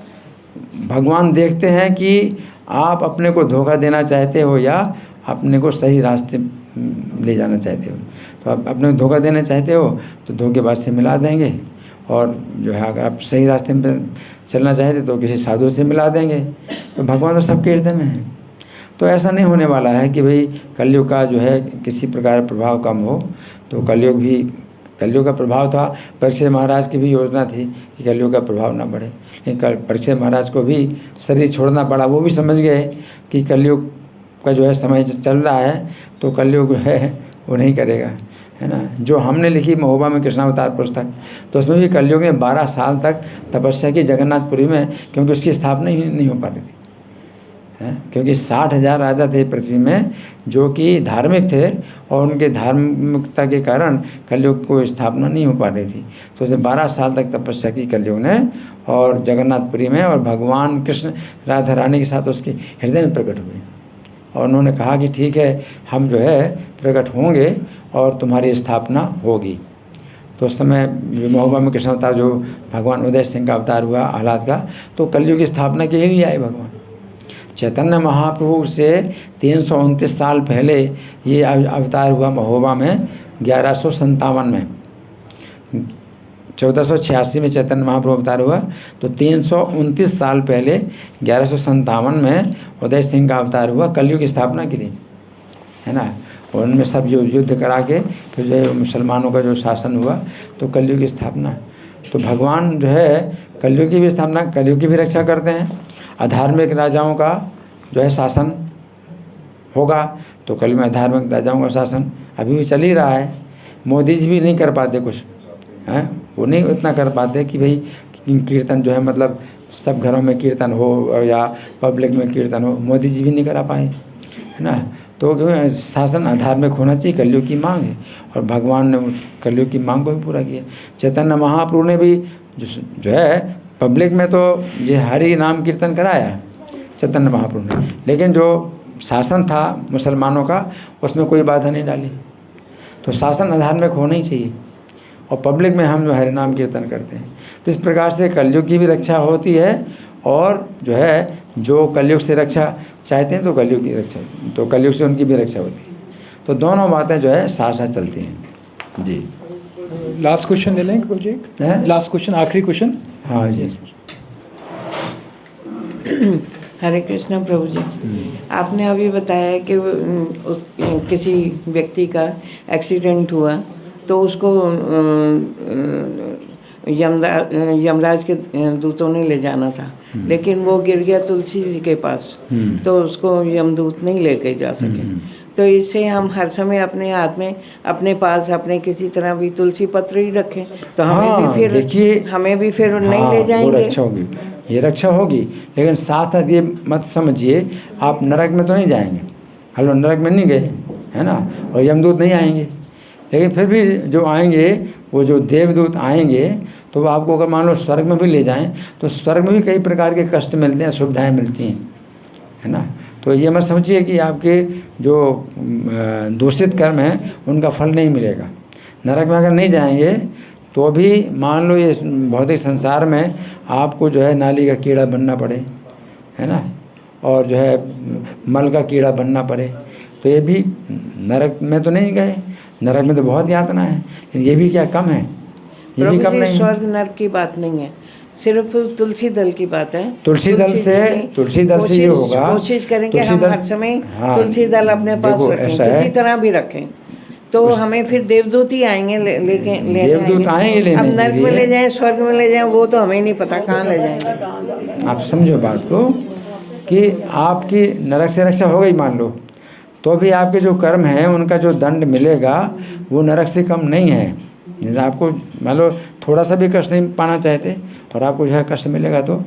भगवान देखते हैं कि आप अपने को धोखा देना चाहते हो या अपने को सही रास्ते ले जाना चाहते हो। तो आप अपने को धोखा देना चाहते हो तो धोखेबाज से मिला देंगे, और जो है अगर आप सही रास्ते में चलना चाहते तो किसी साधु से मिला देंगे। तो भगवान तो सबके हृदय में है। तो ऐसा नहीं होने वाला है कि भाई कलयुग का जो है किसी प्रकार प्रभाव कम हो। तो कलयुग का प्रभाव था। परीक्षित महाराज की भी योजना थी कि कलयुग का प्रभाव ना बढ़े, लेकिन परीक्षित महाराज को भी शरीर छोड़ना पड़ा। वो भी समझ गए कि कलयुग का जो है समय चल रहा है, तो कलयुग है वो नहीं करेगा, है ना। जो हमने लिखी महोबा में कृष्णावतार पुस्तक, तो उसमें भी कलयुग ने 12 साल तक तपस्या की जगन्नाथपुरी में, क्योंकि उसकी स्थापना ही नहीं हो पा रही थी, क्योंकि 60,000 राजा थे पृथ्वी में जो कि धार्मिक थे, और उनके धार्मिकता के कारण कलयुग को स्थापना नहीं हो पा रही थी। तो उसने 12 साल तक तपस्या की कलयुग ने, और जगन्नाथपुरी में, और भगवान कृष्ण राधा रानी के साथ उसके हृदय में प्रकट हुए। और उन्होंने कहा कि ठीक है, हम जो है प्रकट होंगे और तुम्हारी स्थापना होगी। तो उस समय महोबा में कृष्ण अवतार जो भगवान उदय सिंह का अवतार हुआ आह्लाद का, तो कलयुग की स्थापना के लिए आए भगवान। चैतन्य महाप्रभु से 329 साल पहले ये अवतार हुआ महोबा में 1157 में। 1486 में चैतन्य महाप्रभु अवतार हुआ, तो 329 साल पहले 1157 में उदय सिंह का अवतार हुआ कलयुग की स्थापना के लिए, है ना। और उनमें सब जो युद्ध करा के फिर जो है मुसलमानों का जो शासन हुआ, तो कलयुग की स्थापना। तो भगवान जो है कलयुग की भी स्थापना, कलयुग की भी रक्षा करते हैं। अधार्मिक राजाओं का जो है शासन होगा, तो कलयुग में अधार्मिक राजाओं का शासन अभी भी चल ही रहा है। मोदी जी भी नहीं कर पाते कुछ, हैं, वो नहीं उतना कर पाते कि भाई कीर्तन जो है मतलब सब घरों में कीर्तन हो या पब्लिक में कीर्तन हो, मोदी जी भी नहीं करा पाए, है ना। तो क्योंकि शासन अधार्मिक होना चाहिए, कलयुग की मांग है, और भगवान ने उस कलयुग की मांग को भी पूरा किया। चैतन्य महाप्रभु ने भी जो है पब्लिक में तो ये हरि नाम कीर्तन कराया चैतन्य महाप्रभु ने, लेकिन जो शासन था मुसलमानों का उसमें कोई बाधा नहीं डाली। तो शासन अधार्मिक होना ही चाहिए, और पब्लिक में हम जो हरि नाम कीर्तन करते हैं। तो इस प्रकार से कलयुग की भी रक्षा होती है, और जो है जो कलयुग से रक्षा चाहते हैं तो कलयुग की रक्षा, तो कलयुग से उनकी भी रक्षा होती है। तो दोनों बातें जो है साथ साथ चलती हैं जी। लास्ट क्वेश्चन ले लें प्रोजेक्ट, लास्ट क्वेश्चन, आखिरी क्वेश्चन। हाँ जी। हरे कृष्णा प्रभु जी, आपने अभी बताया कि उस किसी व्यक्ति का एक्सीडेंट हुआ तो उसको यमराज के दूतों ने ले जाना था, लेकिन वो गिर गया तुलसी जी के पास, तो उसको यमदूत नहीं लेके जा सके। तो इससे हम हर समय अपने हाथ में, अपने पास, अपने किसी तरह भी तुलसी पत्र ही रखें, तो हमें भी फिर नहीं ले जाएंगे। वो रक्षा होगी, ये रक्षा होगी, लेकिन साथ साथ ये मत समझिए आप नरक में तो नहीं जाएंगे। हलो, नरक में नहीं गए, है ना, और यमदूत नहीं आएंगे, लेकिन फिर भी जो आएंगे, वो जो देवदूत आएंगे, तो वो आपको अगर मान लो स्वर्ग में भी ले जाएं, तो स्वर्ग में भी कई प्रकार के कष्ट मिलते हैं, सुविधाएं मिलती हैं, है ना। तो ये मत समझिए कि आपके जो दूषित कर्म हैं उनका फल नहीं मिलेगा। नरक में अगर नहीं जाएंगे तो भी मान लो ये भौतिक संसार में आपको जो है नाली का कीड़ा बनना पड़े, है ना, और जो है मल का कीड़ा बनना पड़े, तो ये भी नरक में तो नहीं गए। नरक में तो बहुत यातना है, ये भी क्या कम है? ये भी कम नहीं है। स्वर्ग नरक की बात नहीं है, सिर्फ तुलसी दल की बात है। तुलसी दल से ये होगा, कोशिश करेंगे हम हर समय तुलसी दल अपने पास रखें, किसी तरह भी रखें, तो हमें फिर देवदूत ही आएंगे देवदूत आएंगे लेने। अब नरक में ले जाएं, स्वर्ग में ले जाएं, वो तो हमें नहीं पता कहाँ ले जाएंगे। आप समझो बात को कि आपकी नरक से रक्षा हो गई मान लो, तो भी आपके जो कर्म हैं उनका जो दंड मिलेगा वो नरक से कम नहीं है। जैसे आपको मान लो थोड़ा सा भी कष्ट नहीं पाना चाहते और आपको जो है कष्ट मिलेगा, तो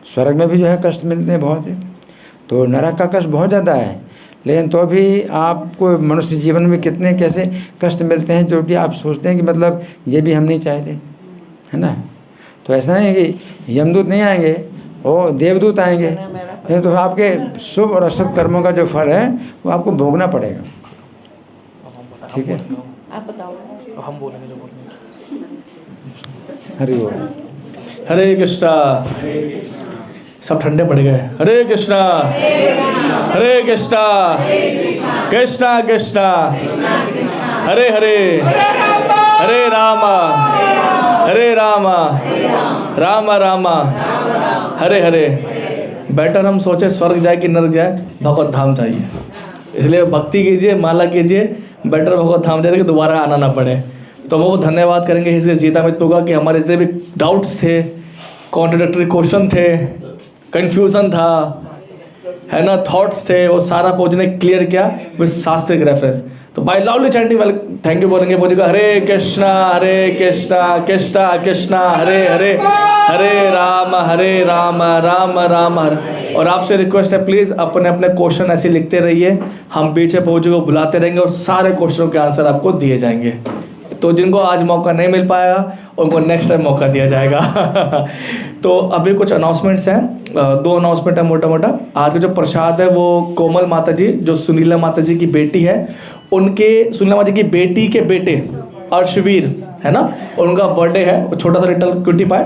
स्वर्ग में भी जो है कष्ट मिलते हैं बहुत, तो नरक का कष्ट बहुत ज़्यादा है। लेकिन तो भी आपको मनुष्य जीवन में कितने कैसे कष्ट मिलते हैं जो कि आप सोचते हैं कि मतलब ये भी हम नहीं चाहते, है ना। तो ऐसा नहीं है कि यमदूत नहीं आएंगे और देवदूत आएंगे, नहीं तो आपके शुभ और अशुभ कर्मों का जो फल है वो आपको भोगना पड़ेगा। ठीक है, आप बताओ। हम बोलेंगे जो बोलेंगे। हरि बोल। हरे कृष्णा। सब ठंडे पड़ गए। हरे कृष्णा हरे कृष्णा कृष्णा कृष्णा हरे हरे हरे राम राम राम हरे हरे। बेटर हम सोचे स्वर्ग जाए कि नरक जाए, भगवत धाम चाहिए, इसलिए भक्ति कीजिए, माला कीजिए, बेटर भगवत धाम जाए कि दोबारा आना ना पड़े। तो हम वो धन्यवाद करेंगे इसलिए जीतामृत होगा कि हमारे जितने भी डाउट्स थे, कॉन्ट्रडिक्टरी क्वेश्चन थे, कन्फ्यूज़न था, है ना, थॉट्स थे, वो सारा पूज ने क्लियर किया विद शास्त्रिक रेफरेंस। तो by loudly chanting well thank you बोलेंगे, पूजेगा हरे कृष्णा कृष्णा कृष्णा हरे हरे, हरे राम राम राम हरे। और आपसे रिक्वेस्ट है प्लीज़ अपने अपने क्वेश्चन ऐसे लिखते रहिए, हम बीच में पूजे को बुलाते रहेंगे और सारे क्वेश्चनों के आंसर आपको दिए जाएंगे। तो जिनको आज मौका नहीं मिल पाया उनको नेक्स्ट टाइम मौका दिया जाएगा। तो अभी कुछ अनाउंसमेंट्स हैं, 2 अनाउंसमेंट है मोटा मोटा। आज का जो प्रसाद है वो कोमल माता जी जो सुनीला माता जी की बेटी है, उनके सुनीला माता जी की बेटी के बेटे अर्शवीर है ना, उनका बर्थडे है, छोटा सा लिटिल क्यूटी पाए